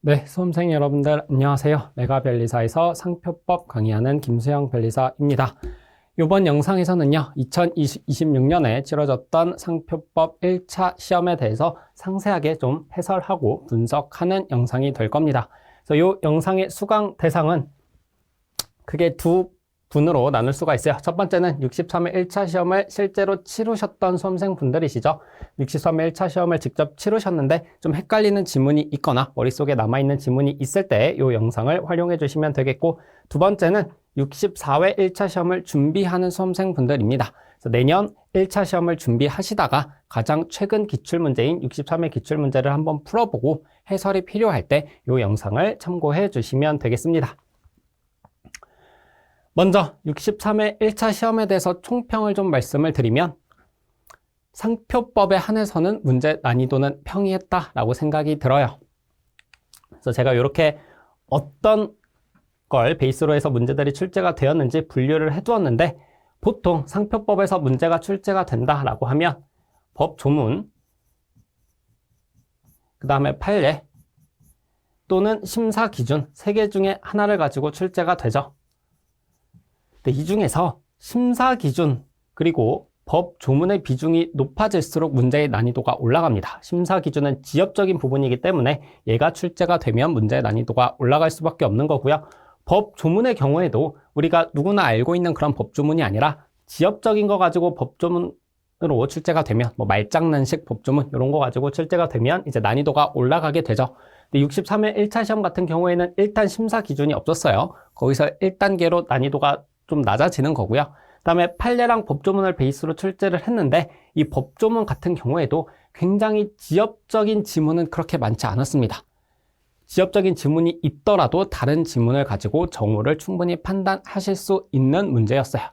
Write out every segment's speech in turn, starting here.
네, 수험생 여러분들 안녕하세요. 메가변리사에서 상표법 강의하는 김수영 변리사입니다. 이번 영상에서는요, 2026년에 치러졌던 상표법 1차 시험에 대해서 상세하게 좀 해설하고 분석하는 영상이 될 겁니다. 그래서 이 영상의 수강 대상은 크게 두 분으로 나눌 수가 있어요. 첫 번째는 63회 1차 시험을 실제로 치르셨던 수험생분들이시죠. 63회 1차 시험을 직접 치르셨는데 좀 헷갈리는 지문이 있거나 머릿속에 남아있는 지문이 있을 때 이 영상을 활용해 주시면 되겠고, 두 번째는 64회 1차 시험을 준비하는 수험생분들입니다. 그래서 내년 1차 시험을 준비하시다가 가장 최근 기출문제인 63회 기출문제를 한번 풀어보고 해설이 필요할 때 이 영상을 참고해 주시면 되겠습니다. 먼저 63회 1차 시험에 대해서 총평을 좀 말씀을 드리면, 상표법에 한해서는 문제 난이도는 평이했다라고 생각이 들어요. 그래서 제가 이렇게 어떤 걸 베이스로 해서 문제들이 출제가 되었는지 분류를 해두었는데, 보통 상표법에서 문제가 출제가 된다라고 하면 법 조문, 그 다음에 판례 또는 심사 기준 3개 중에 하나를 가지고 출제가 되죠. 이 중에서 심사 기준 그리고 법 조문의 비중이 높아질수록 문제의 난이도가 올라갑니다. 심사 기준은 지엽적인 부분이기 때문에 얘가 출제가 되면 문제의 난이도가 올라갈 수밖에 없는 거고요. 법 조문의 경우에도 우리가 누구나 알고 있는 그런 법 조문이 아니라 지엽적인 거 가지고 법 조문으로 출제가 되면, 말장난식 법 조문 이런 거 가지고 출제가 되면 이제 난이도가 올라가게 되죠. 63회 1차 시험 같은 경우에는 일단 심사 기준이 없었어요. 거기서 1단계로 난이도가 좀 낮아지는 거고요. 그 다음에 판례랑 법조문을 베이스로 출제를 했는데, 이 법조문 같은 경우에도 굉장히 지엽적인 지문은 그렇게 많지 않았습니다. 지엽적인 지문이 있더라도 다른 지문을 가지고 정오를 충분히 판단하실 수 있는 문제였어요.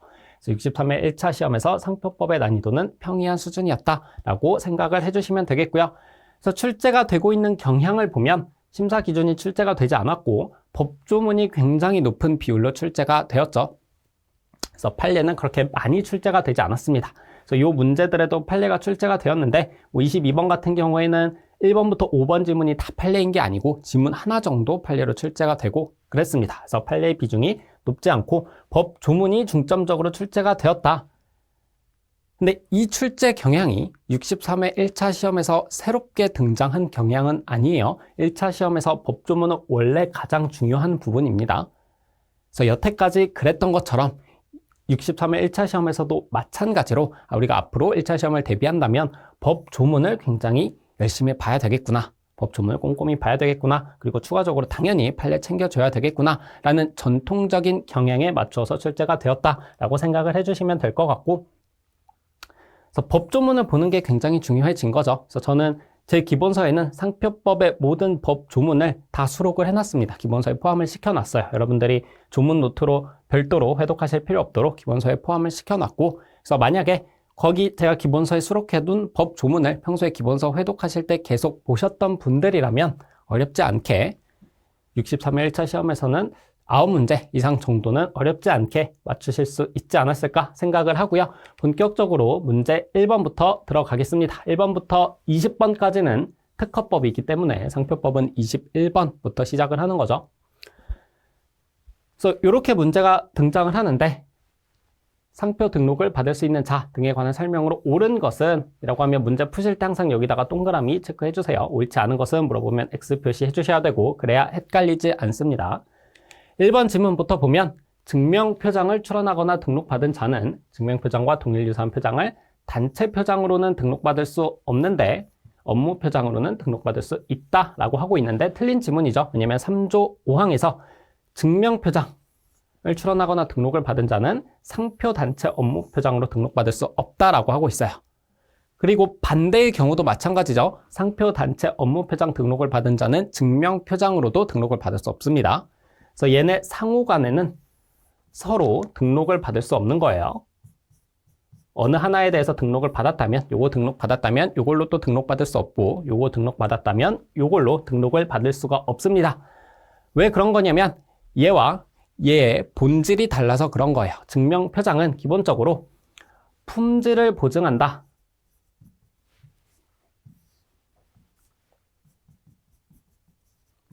그래서 63회 1차 시험에서 상표법의 난이도는 평이한 수준이었다라고 생각을 해주시면 되겠고요. 그래서 출제가 되고 있는 경향을 보면 심사 기준이 출제가 되지 않았고 법조문이 굉장히 높은 비율로 출제가 되었죠. 그래서 판례는 그렇게 많이 출제가 되지 않았습니다. 그래서 이 문제들에도 판례가 출제가 되었는데, 22번 같은 경우에는 1번부터 5번 지문이 다 판례인 게 아니고 지문 하나 정도 판례로 출제가 되고 그랬습니다. 그래서 판례의 비중이 높지 않고 법 조문이 중점적으로 출제가 되었다. 근데 이 출제 경향이 63회 1차 시험에서 새롭게 등장한 경향은 아니에요. 1차 시험에서 법 조문은 원래 가장 중요한 부분입니다. 그래서 여태까지 그랬던 것처럼 63회 1차 시험에서도 마찬가지로 우리가 앞으로 1차 시험을 대비한다면 법 조문을 굉장히 열심히 봐야 되겠구나, 법 조문을 꼼꼼히 봐야 되겠구나, 그리고 추가적으로 당연히 판례 챙겨줘야 되겠구나 라는 전통적인 경향에 맞춰서 출제가 되었다라고 생각을 해주시면 될 것 같고, 그래서 법 조문을 보는 게 굉장히 중요해진 거죠. 그래서 저는 제 기본서에는 상표법의 모든 법 조문을 다 수록을 해놨습니다. 기본서에 포함을 시켜놨어요. 여러분들이 조문 노트로 별도로 회독하실 필요 없도록 기본서에 포함을 시켜놨고, 그래서 만약에 거기 제가 기본서에 수록해둔 법 조문을 평소에 기본서 회독하실 때 계속 보셨던 분들이라면 어렵지 않게 63회 1차 시험에서는 9문제 이상 정도는 어렵지 않게 맞추실 수 있지 않았을까 생각을 하고요. 본격적으로 문제 1번부터 들어가겠습니다. 1번부터 20번까지는 특허법이기 때문에 상표법은 21번부터 시작을 하는 거죠. 그래서 이렇게 문제가 등장을 하는데, 상표 등록을 받을 수 있는 자 등에 관한 설명으로 옳은 것은 이라고 하면 문제 푸실 때 항상 여기다가 동그라미 체크해 주세요. 옳지 않은 것은 물어보면 X 표시해 주셔야 되고, 그래야 헷갈리지 않습니다. 1번 지문부터 보면 증명표장을 출원하거나 등록받은 자는 증명표장과 동일 유사한 표장을 단체 표장으로는 등록받을 수 없는데 업무 표장으로는 등록받을 수 있다라고 하고 있는데, 틀린 지문이죠. 왜냐하면 3조 5항에서 증명표장을 출원하거나 등록을 받은 자는 상표 단체 업무 표장으로 등록받을 수 없다라고 하고 있어요. 그리고 반대의 경우도 마찬가지죠. 상표 단체 업무 표장 등록을 받은 자는 증명표장으로도 등록을 받을 수 없습니다. 그래서 얘네 상호 간에는 서로 등록을 받을 수 없는 거예요. 어느 하나에 대해서 등록을 받았다면, 요거 등록 받았다면 요걸로 또 등록 받을 수 없고, 요거 등록 받았다면 요걸로 등록을 받을 수가 없습니다. 왜 그런 거냐면 얘와 얘의 본질이 달라서 그런 거예요. 증명표장은 기본적으로 품질을 보증한다.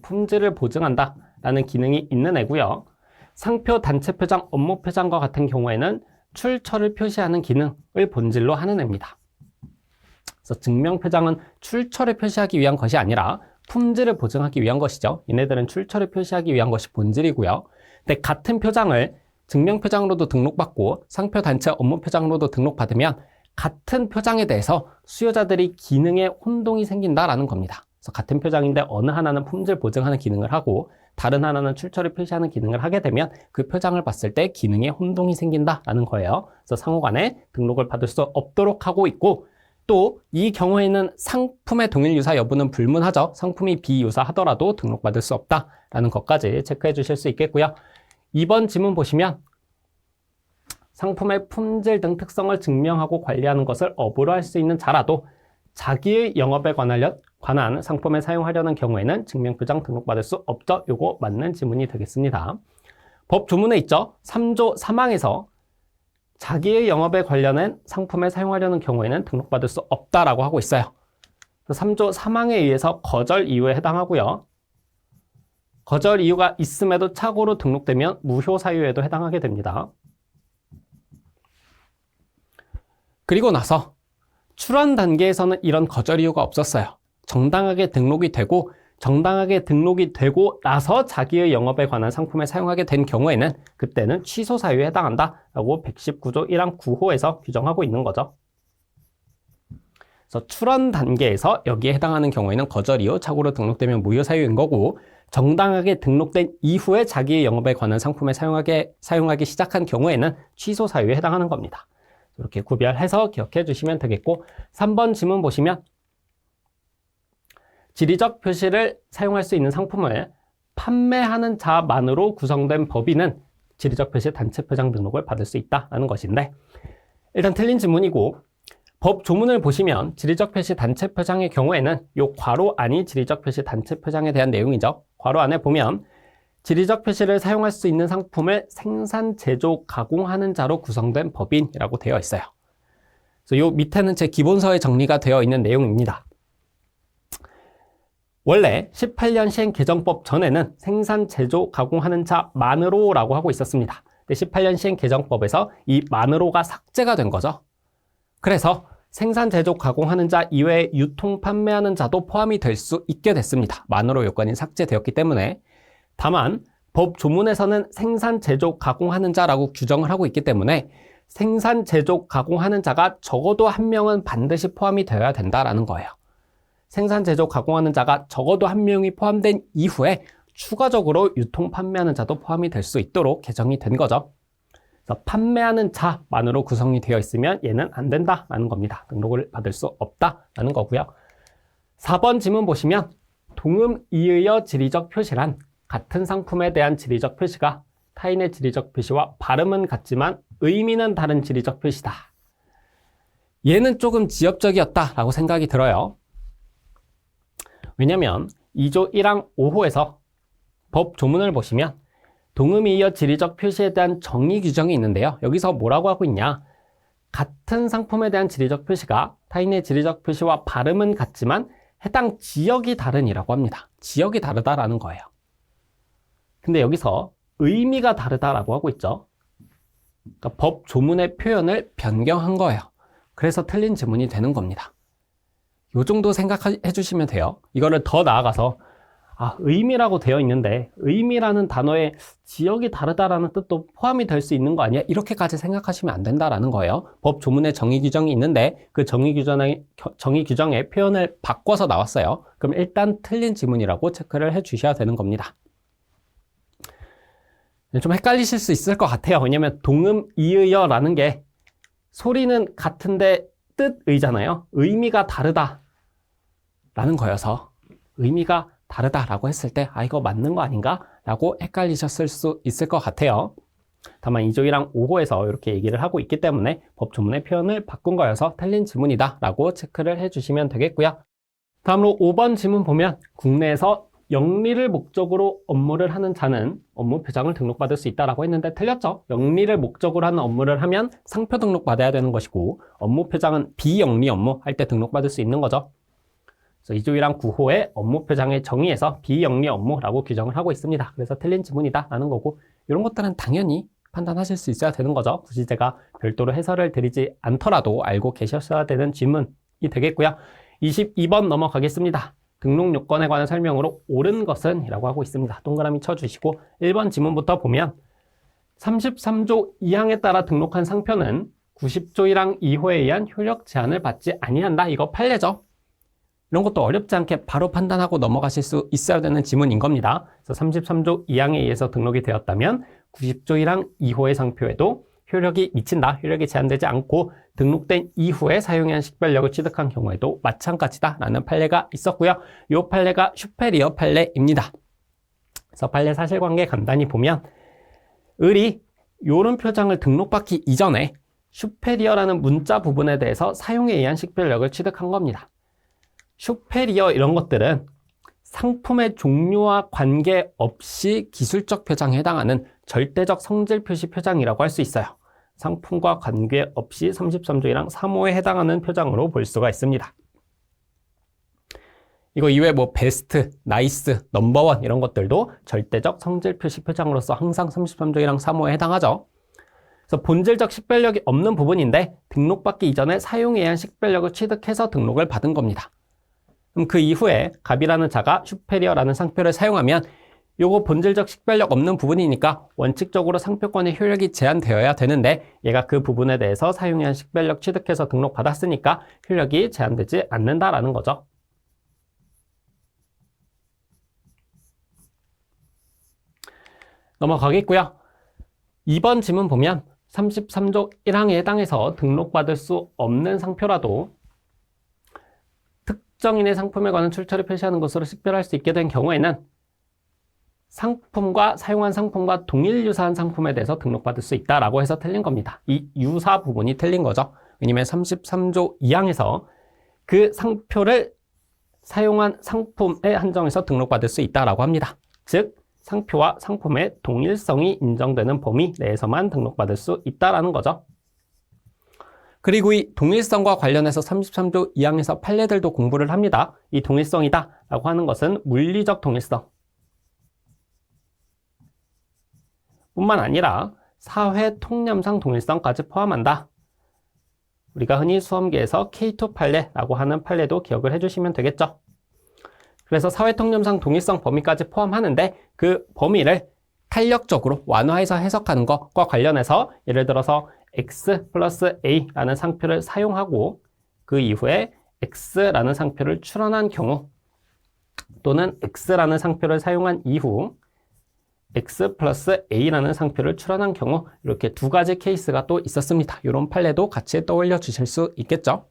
품질을 보증한다 라는 기능이 있는 애고요. 상표, 단체 표장, 업무 표장과 같은 경우에는 출처를 표시하는 기능을 본질로 하는 애입니다. 그래서 증명 표장은 출처를 표시하기 위한 것이 아니라 품질을 보증하기 위한 것이죠. 얘네들은 출처를 표시하기 위한 것이 본질이고요. 근데 같은 표장을 증명 표장으로도 등록받고 상표, 단체, 업무 표장으로도 등록받으면 같은 표장에 대해서 수요자들이 기능에 혼동이 생긴다라는 겁니다. 그래서 같은 표장인데 어느 하나는 품질 보증하는 기능을 하고 다른 하나는 출처를 표시하는 기능을 하게 되면 그 표장을 봤을 때 기능에 혼동이 생긴다라는 거예요. 그래서 상호간에 등록을 받을 수 없도록 하고 있고, 또 이 경우에는 상품의 동일 유사 여부는 불문하죠. 상품이 비유사하더라도 등록받을 수 없다라는 것까지 체크해 주실 수 있겠고요. 2번 지문 보시면 상품의 품질 등 특성을 증명하고 관리하는 것을 업으로 할 수 있는 자라도 자기의 영업에 관한 상품에 사용하려는 경우에는 증명표장 등록받을 수 없죠. 요거 맞는 지문이 되겠습니다. 법 조문에 있죠. 3조 3항에서 자기의 영업에 관련된 상품에 사용하려는 경우에는 등록받을 수 없다라고 하고 있어요. 3조 3항에 의해서 거절 이유에 해당하고요. 거절 이유가 있음에도 착오로 등록되면 무효 사유에도 해당하게 됩니다. 그리고 나서 출원 단계에서는 이런 거절 이유가 없었어요. 정당하게 등록이 되고 나서 자기의 영업에 관한 상품에 사용하게 된 경우에는 그때는 취소 사유에 해당한다라고 119조 1항 9호에서 규정하고 있는 거죠. 그래서 출원 단계에서 여기에 해당하는 경우에는 거절 이유, 착오로 등록되면 무효 사유인 거고, 정당하게 등록된 이후에 자기의 영업에 관한 상품에 사용하기 시작한 경우에는 취소 사유에 해당하는 겁니다. 이렇게 구별해서 기억해 주시면 되겠고, 3번 지문 보시면 지리적 표시를 사용할 수 있는 상품을 판매하는 자만으로 구성된 법인은 지리적 표시 단체 표장 등록을 받을 수 있다는 것인데, 일단 틀린 지문이고, 법 조문을 보시면 지리적 표시 단체 표장의 경우에는 요 괄호 안이 지리적 표시 단체 표장에 대한 내용이죠. 괄호 안에 보면 지리적 표시를 사용할 수 있는 상품을 생산, 제조, 가공하는 자로 구성된 법인이라고 되어 있어요. 그래서 요 밑에는 제 기본서에 정리가 되어 있는 내용입니다. 원래 18년 시행개정법 전에는 생산, 제조, 가공하는 자만으로라고 하고 있었습니다. 근데 18년 시행개정법에서 이 만으로가 삭제가 된 거죠. 그래서 생산, 제조, 가공하는 자 이외에 유통, 판매하는 자도 포함이 될 수 있게 됐습니다. 만으로 요건이 삭제되었기 때문에. 다만 법 조문에서는 생산, 제조, 가공하는 자라고 규정을 하고 있기 때문에 생산, 제조, 가공하는 자가 적어도 한 명은 반드시 포함이 되어야 된다라는 거예요. 생산, 제조, 가공하는 자가 적어도 한 명이 포함된 이후에 추가적으로 유통, 판매하는 자도 포함이 될 수 있도록 개정이 된 거죠. 그래서 판매하는 자만으로 구성이 되어 있으면 얘는 안 된다라는 겁니다. 등록을 받을 수 없다라는 거고요. 4번 지문 보시면 동음이의어 지리적 표시란 같은 상품에 대한 지리적 표시가 타인의 지리적 표시와 발음은 같지만 의미는 다른 지리적 표시다. 얘는 조금 지엽적이었다라고 생각이 들어요. 왜냐면 2조 1항 5호에서 법 조문을 보시면 동음이의어 지리적 표시에 대한 정의 규정이 있는데요. 여기서 뭐라고 하고 있냐? 같은 상품에 대한 지리적 표시가 타인의 지리적 표시와 발음은 같지만 해당 지역이 다른이라고 합니다. 지역이 다르다라는 거예요. 근데 여기서 의미가 다르다라고 하고 있죠. 그러니까 법 조문의 표현을 변경한 거예요. 그래서 틀린 지문이 되는 겁니다. 요 정도 생각해 주시면 돼요. 이거를 더 나아가서 의미라고 되어 있는데 의미라는 단어에 지역이 다르다라는 뜻도 포함이 될 수 있는 거 아니야? 이렇게까지 생각하시면 안 된다라는 거예요. 법 조문에 정의 규정이 있는데 그 정의 규정의 표현을 바꿔서 나왔어요. 그럼 일단 틀린 지문이라고 체크를 해 주셔야 되는 겁니다. 좀 헷갈리실 수 있을 것 같아요. 왜냐면 동음이의어라는 게 소리는 같은데 뜻의잖아요. 의미가 다르다라는 거여서 의미가 다르다라고 했을 때 이거 맞는 거 아닌가? 라고 헷갈리셨을 수 있을 것 같아요. 다만 2조 1항 5호에서 이렇게 얘기를 하고 있기 때문에 법 조문의 표현을 바꾼 거여서 틀린 지문이다 라고 체크를 해주시면 되겠고요. 다음으로 5번 지문 보면 국내에서 영리를 목적으로 업무를 하는 자는 업무 표장을 등록받을 수 있다라고 했는데 틀렸죠? 영리를 목적으로 하는 업무를 하면 상표 등록받아야 되는 것이고 업무 표장은 비영리 업무 할 때 등록받을 수 있는 거죠. 그래서 2조 1항 9호의 업무 표장의 정의에서 비영리 업무라고 규정을 하고 있습니다. 그래서 틀린 지문이다 라는 거고, 이런 것들은 당연히 판단하실 수 있어야 되는 거죠. 굳이 제가 별도로 해설을 드리지 않더라도 알고 계셨어야 되는 질문이 되겠고요. 22번 넘어가겠습니다. 등록 요건에 관한 설명으로 옳은 것은 이라고 하고 있습니다. 동그라미 쳐주시고 1번 지문부터 보면 33조 2항에 따라 등록한 상표는 90조 1항 2호에 의한 효력 제한을 받지 아니한다. 이거 판례죠. 이런 것도 어렵지 않게 바로 판단하고 넘어가실 수 있어야 되는 지문인 겁니다. 그래서 33조 2항에 의해서 등록이 되었다면 90조 1항 2호의 상표에도 효력이 미친다. 효력이 제한되지 않고 등록된 이후에 사용한 식별력을 취득한 경우에도 마찬가지다라는 판례가 있었고요. 이 판례가 슈페리어 판례입니다. 그래서 판례 사실관계 간단히 보면 을이 이런 표장을 등록받기 이전에 슈페리어라는 문자 부분에 대해서 사용에 의한 식별력을 취득한 겁니다. 슈페리어 이런 것들은 상품의 종류와 관계없이 기술적 표장에 해당하는 절대적 성질 표시 표장이라고 할 수 있어요. 상품과 관계없이 33조 1항 3호에 해당하는 표장으로 볼 수가 있습니다. 이거 이외에 뭐 베스트, 나이스, 넘버원 이런 것들도 절대적 성질 표시 표장으로서 항상 33조 1항 3호에 해당하죠. 그래서 본질적 식별력이 없는 부분인데 등록받기 이전에 사용에 의한 식별력을 취득해서 등록을 받은 겁니다. 그럼 그 이후에 갑이라는 자가 슈페리어라는 상표를 사용하면 요거 본질적 식별력 없는 부분이니까 원칙적으로 상표권의 효력이 제한되어야 되는데 얘가 그 부분에 대해서 사용에 의한 식별력 취득해서 등록받았으니까 효력이 제한되지 않는다라는 거죠. 넘어가겠고요. 2번 지문 보면 33조 1항에 해당해서 등록받을 수 없는 상표라도 특정인의 상품에 관한 출처를 표시하는 것으로 식별할 수 있게 된 경우에는 상품과 사용한 상품과 동일 유사한 상품에 대해서 등록받을 수 있다라고 해서 틀린 겁니다. 이 유사 부분이 틀린 거죠. 왜냐면 33조 2항에서 그 상표를 사용한 상품에 한정해서 등록받을 수 있다라고 합니다. 즉 상표와 상품의 동일성이 인정되는 범위 내에서만 등록받을 수 있다라는 거죠. 그리고 이 동일성과 관련해서 33조 2항에서 판례들도 공부를 합니다. 이 동일성이다 라고 하는 것은 물리적 동일성 뿐만 아니라 사회 통념상 동일성까지 포함한다. 우리가 흔히 수험계에서 K2 판례라고 하는 판례도 기억을 해주시면 되겠죠. 그래서 사회 통념상 동일성 범위까지 포함하는데 그 범위를 탄력적으로 완화해서 해석하는 것과 관련해서 예를 들어서 X 플러스 A라는 상표를 사용하고 그 이후에 X라는 상표를 출원한 경우 또는 X라는 상표를 사용한 이후 X 플러스 A라는 상표를 출원한 경우 이렇게 두 가지 케이스가 또 있었습니다. 이런 판례도 같이 떠올려 주실 수 있겠죠.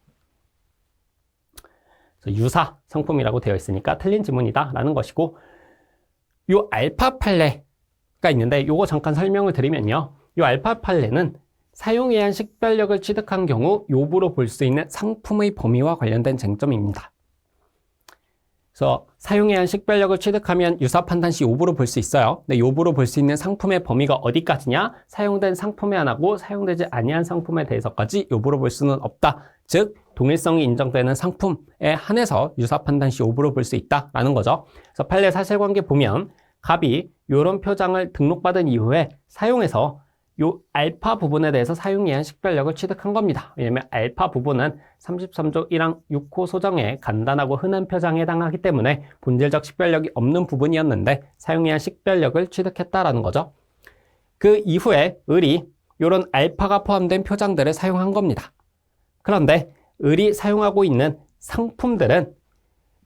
유사 상품이라고 되어 있으니까 틀린 지문이다 라는 것이고 이 알파 판례가 있는데 이거 잠깐 설명을 드리면요. 이 알파 판례는 사용에 의한 식별력을 취득한 경우 요부로 볼 수 있는 상품의 범위와 관련된 쟁점입니다. 그래서 사용에 의한 식별력을 취득하면 유사 판단 시 요부로 볼 수 있어요. 근데 요부로 볼 수 있는 상품의 범위가 어디까지냐? 사용된 상품에 한하고 사용되지 아니한 상품에 대해서까지 요부로 볼 수는 없다. 즉 동일성이 인정되는 상품에 한해서 유사 판단 시 요부로 볼 수 있다라는 거죠. 그래서 판례 사실관계 보면 갑이 이런 표장을 등록받은 이후에 사용해서 요 알파 부분에 대해서 사용에 의한 식별력을 취득한 겁니다. 왜냐하면 알파 부분은 33조 1항 6호 소정의 간단하고 흔한 표장에 해당하기 때문에 본질적 식별력이 없는 부분이었는데 사용에 의한 식별력을 취득했다라는 거죠. 그 이후에 을이 이런 알파가 포함된 표장들을 사용한 겁니다. 그런데 을이 사용하고 있는 상품들은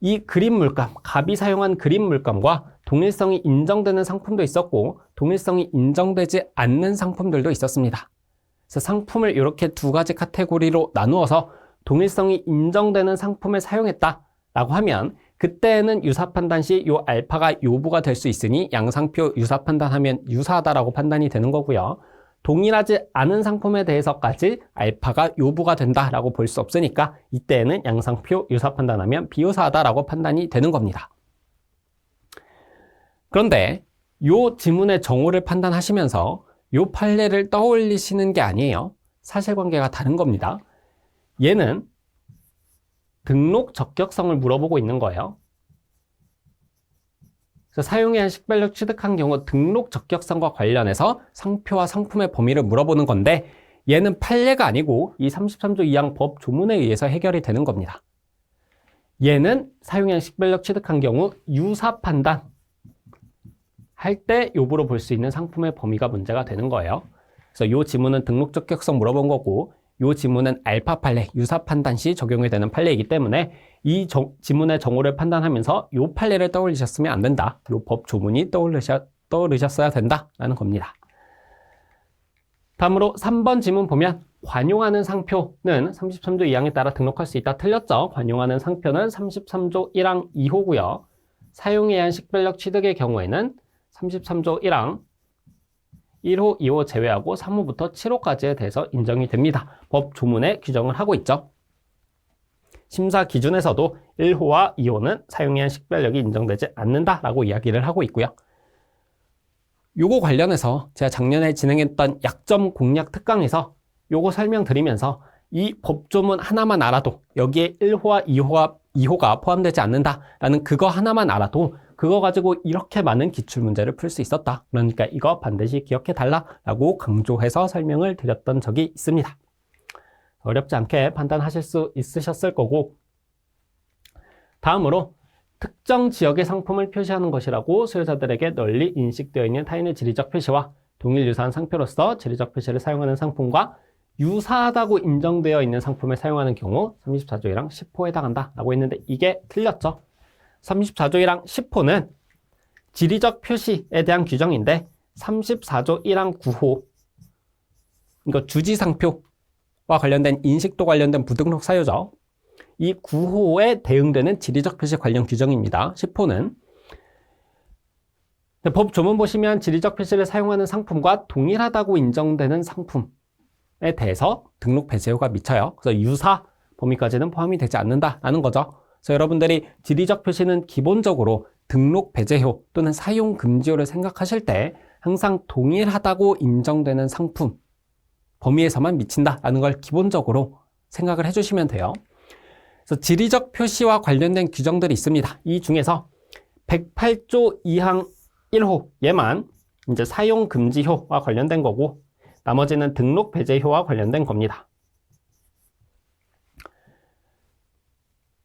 이 그림 물감, 갑이 사용한 그림 물감과 동일성이 인정되는 상품도 있었고 동일성이 인정되지 않는 상품들도 있었습니다. 그래서 상품을 이렇게 두 가지 카테고리로 나누어서 동일성이 인정되는 상품을 사용했다라고 하면 그때는 유사 판단 시 이 알파가 요부가 될 수 있으니 양상표 유사 판단하면 유사하다라고 판단이 되는 거고요. 동일하지 않은 상품에 대해서까지 알파가 요부가 된다라고 볼 수 없으니까 이때는 양상표 유사 판단하면 비유사하다라고 판단이 되는 겁니다. 그런데 요 지문의 정오를 판단하시면서 요 판례를 떠올리시는 게 아니에요. 사실관계가 다른 겁니다. 얘는 등록 적격성을 물어보고 있는 거예요. 그래서 사용해야 할 식별력 취득한 경우 등록 적격성과 관련해서 상표와 상품의 범위를 물어보는 건데 얘는 판례가 아니고 이 33조 2항 법 조문에 의해서 해결이 되는 겁니다. 얘는 사용해야 할 식별력 취득한 경우 유사 판단 할 때 요구로 볼 수 있는 상품의 범위가 문제가 되는 거예요. 그래서 요 지문은 등록 적격성 물어본 거고 요 지문은 알파 판례, 유사 판단 시 적용이 되는 판례이기 때문에 이 지문의 정오를 판단하면서 요 판례를 떠올리셨으면 안 된다. 요 법 조문이 떠오르셨어야 된다라는 겁니다. 다음으로 3번 지문 보면 관용하는 상표는 33조 2항에 따라 등록할 수 있다. 틀렸죠? 관용하는 상표는 33조 1항 2호고요. 사용해야 한 식별력 취득의 경우에는 33조 1항 1호, 2호 제외하고 3호부터 7호까지에 대해서 인정이 됩니다. 법 조문에 규정을 하고 있죠. 심사 기준에서도 1호와 2호는 사용해야 한 식별력이 인정되지 않는다라고 이야기를 하고 있고요. 요거 관련해서 제가 작년에 진행했던 약점 공략 특강에서 요거 설명드리면서 이 법조문 하나만 알아도 여기에 1호와 2호가 포함되지 않는다라는 그거 하나만 알아도 그거 가지고 이렇게 많은 기출문제를 풀 수 있었다. 그러니까 이거 반드시 기억해달라고 강조해서 설명을 드렸던 적이 있습니다. 어렵지 않게 판단하실 수 있으셨을 거고, 다음으로 특정 지역의 상품을 표시하는 것이라고 수요자들에게 널리 인식되어 있는 타인의 지리적 표시와 동일 유사한 상표로서 지리적 표시를 사용하는 상품과 유사하다고 인정되어 있는 상품을 사용하는 경우 34조 1항 10호에 해당한다 라고 했는데 이게 틀렸죠. 34조 1항 10호는 지리적 표시에 대한 규정인데 34조 1항 9호 이거 주지상표와 관련된 인식도 관련된 부등록 사유죠. 이 9호에 대응되는 지리적 표시 관련 규정입니다. 10호는 법 조문 보시면 지리적 표시를 사용하는 상품과 동일하다고 인정되는 상품에 대해서 등록 배제효가 미쳐요. 그래서 유사 범위까지는 포함이 되지 않는다라는 거죠. 그래서 여러분들이 지리적 표시는 기본적으로 등록 배제효 또는 사용 금지효를 생각하실 때 항상 동일하다고 인정되는 상품 범위에서만 미친다라는 걸 기본적으로 생각을 해주시면 돼요. 그래서 지리적 표시와 관련된 규정들이 있습니다. 이 중에서 108조 2항 1호 얘만 이제 사용 금지효와 관련된 거고 나머지는 등록 배제효와 관련된 겁니다.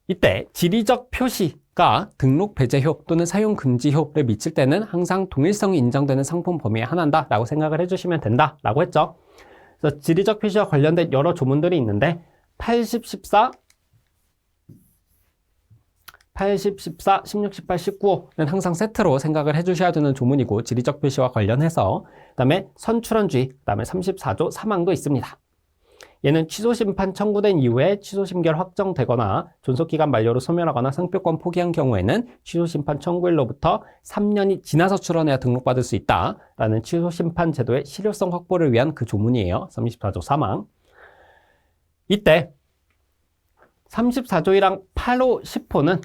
이때 지리적 표시가 등록 배제효 또는 사용 금지효를 미칠 때는 항상 동일성이 인정되는 상품 범위에 한한다라고 생각을 해주시면 된다라고 했죠. 그래서 지리적 표시와 관련된 여러 조문들이 있는데 80, 14, 16, 18, 19호는 항상 세트로 생각을 해주셔야 되는 조문이고 지리적 표시와 관련해서 그 다음에 선출원주의, 그 다음에 34조 3항도 있습니다. 얘는 취소심판 청구된 이후에 취소심결 확정되거나 존속기간 만료로 소멸하거나 상표권 포기한 경우에는 취소심판 청구일로부터 3년이 지나서 출원해야 등록받을 수 있다라는 취소심판 제도의 실효성 확보를 위한 그 조문이에요. 34조 3항. 이때 34조 1항 8호, 10호는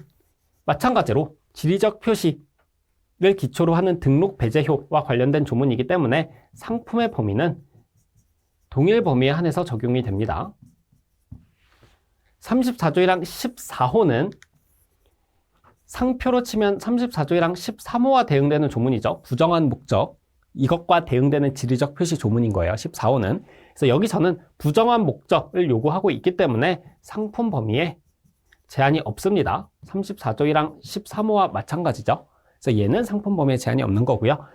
마찬가지로 지리적 표시를 기초로 하는 등록 배제효와 관련된 조문이기 때문에 상품의 범위는 동일 범위에 한해서 적용이 됩니다. 34조 1항 14호는 상표로 치면 34조 1항 13호와 대응되는 조문이죠. 부정한 목적, 이것과 대응되는 지리적 표시 조문인 거예요. 14호는. 그래서 여기서는 부정한 목적을 요구하고 있기 때문에 상품 범위에 제한이 없습니다. 34조 1항 13호와 마찬가지죠. 그래서 얘는 상품 범위에 제한이 없는 거고요.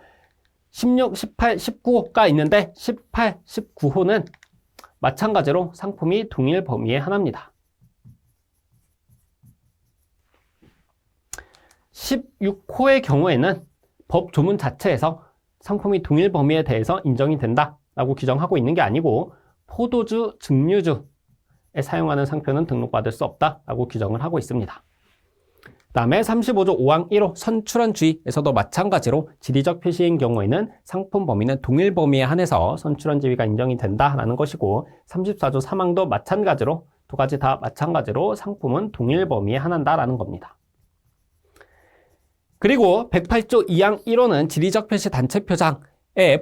16, 18, 19호가 있는데 18, 19호는 마찬가지로 상품이 동일 범위에 한합니다. 16호의 경우에는 법 조문 자체에서 상품이 동일 범위에 대해서 인정이 된다라고 규정하고 있는 게 아니고 포도주, 증류주에 사용하는 상표는 등록받을 수 없다라고 규정을 하고 있습니다. 그 다음에 35조 5항 1호 선출원주의에서도 마찬가지로 지리적 표시인 경우에는 상품 범위는 동일 범위에 한해서 선출원지위가 인정이 된다라는 것이고 34조 3항도 마찬가지로 두 가지 다 마찬가지로 상품은 동일 범위에 한한다라는 겁니다. 그리고 108조 2항 1호는 지리적 표시 단체 표장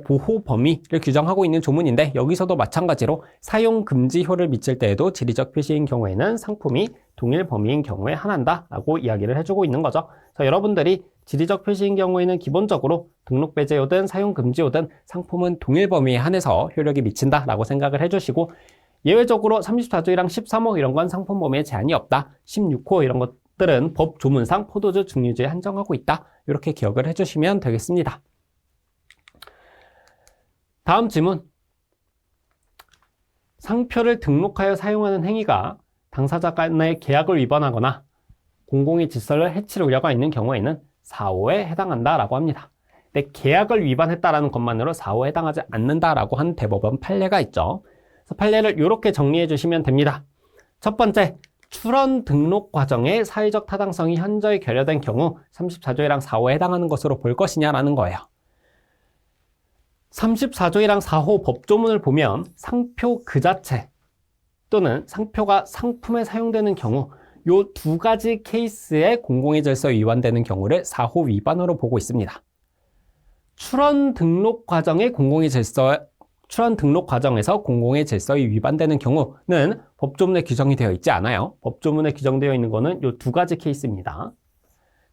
보호 범위를 규정하고 있는 조문인데 여기서도 마찬가지로 사용 금지효를 미칠 때에도 지리적 표시인 경우에는 상품이 동일 범위인 경우에 한한다라고 이야기를 해주고 있는 거죠. 그래서 여러분들이 지리적 표시인 경우에는 기본적으로 등록 배제효든 사용 금지효든 상품은 동일 범위에 한해서 효력이 미친다라고 생각을 해주시고 예외적으로 34조이랑 13호 이런 건 상품 범위에 제한이 없다. 16호 이런 것들은 법 조문상 포도주 증류주에 한정하고 있다. 이렇게 기억을 해주시면 되겠습니다. 다음 질문. 상표를 등록하여 사용하는 행위가 당사자 간의 계약을 위반하거나 공공의 질서를 해칠 우려가 있는 경우에는 4호에 해당한다라고 합니다. 근데 계약을 위반했다라는 것만으로 4호에 해당하지 않는다라고 한 대법원 판례가 있죠. 그래서 판례를 이렇게 정리해 주시면 됩니다. 첫 번째, 출원 등록 과정의 사회적 타당성이 현저히 결여된 경우 34조이랑 4호에 해당하는 것으로 볼 것이냐라는 거예요. 34조이랑 4호 법조문을 보면 상표 그 자체 또는 상표가 상품에 사용되는 경우 요 두 가지 케이스에 공공의 질서에 위반되는 경우를 4호 위반으로 보고 있습니다. 출원 등록 과정에서 공공의 질서에 위반되는 경우는 법조문에 규정이 되어 있지 않아요. 법조문에 규정되어 있는 거는 요 두 가지 케이스입니다.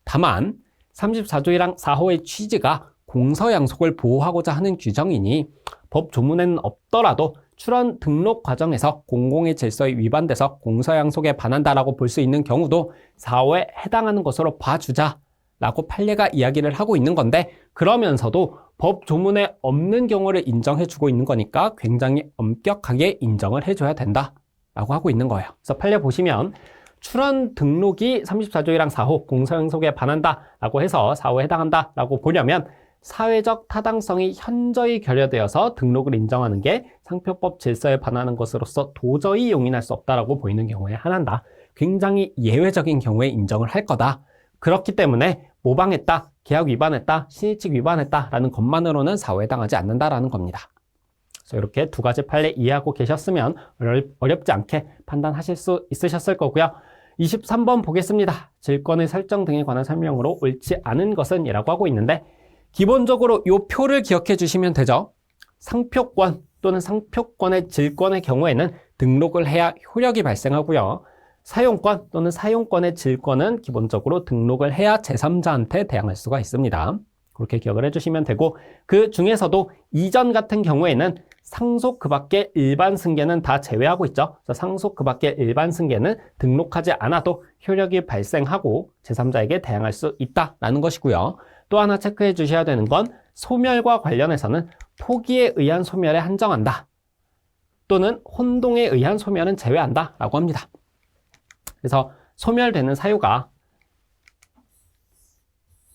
다만 34조이랑 4호의 취지가 공서양속을 보호하고자 하는 규정이니 법조문에는 없더라도 출원 등록 과정에서 공공의 질서에 위반돼서 공서양속에 반한다라고 볼 수 있는 경우도 4호에 해당하는 것으로 봐주자라고 판례가 이야기를 하고 있는 건데 그러면서도 법조문에 없는 경우를 인정해주고 있는 거니까 굉장히 엄격하게 인정을 해줘야 된다라고 하고 있는 거예요. 그래서 판례 보시면 출원 등록이 34조이랑 4호 공서양속에 반한다라고 해서 4호에 해당한다라고 보려면 사회적 타당성이 현저히 결여되어서 등록을 인정하는 게 상표법 질서에 반하는 것으로서 도저히 용인할 수 없다라고 보이는 경우에 한한다. 굉장히 예외적인 경우에 인정을 할 거다. 그렇기 때문에 모방했다, 계약 위반했다, 신의칙 위반했다라는 것만으로는 4호에 해당하지 않는다라는 겁니다. 그래서 이렇게 두 가지 판례 이해하고 계셨으면 어렵지 않게 판단하실 수 있으셨을 거고요. 23번 보겠습니다. 질권의 설정 등에 관한 설명으로 옳지 않은 것은 이라고 하고 있는데 기본적으로 이 표를 기억해 주시면 되죠. 상표권 또는 상표권의 질권의 경우에는 등록을 해야 효력이 발생하고요. 사용권 또는 사용권의 질권은 기본적으로 등록을 해야 제3자한테 대항할 수가 있습니다. 그렇게 기억을 해주시면 되고 그 중에서도 이전 같은 경우에는 상속 그 밖의 일반 승계는 다 제외하고 있죠. 그래서 상속 그 밖의 일반 승계는 등록하지 않아도 효력이 발생하고 제3자에게 대항할 수 있다라는 것이고요. 또 하나 체크해 주셔야 되는 건 소멸과 관련해서는 포기에 의한 소멸에 한정한다. 또는 혼동에 의한 소멸은 제외한다 라고 합니다. 그래서 소멸되는 사유가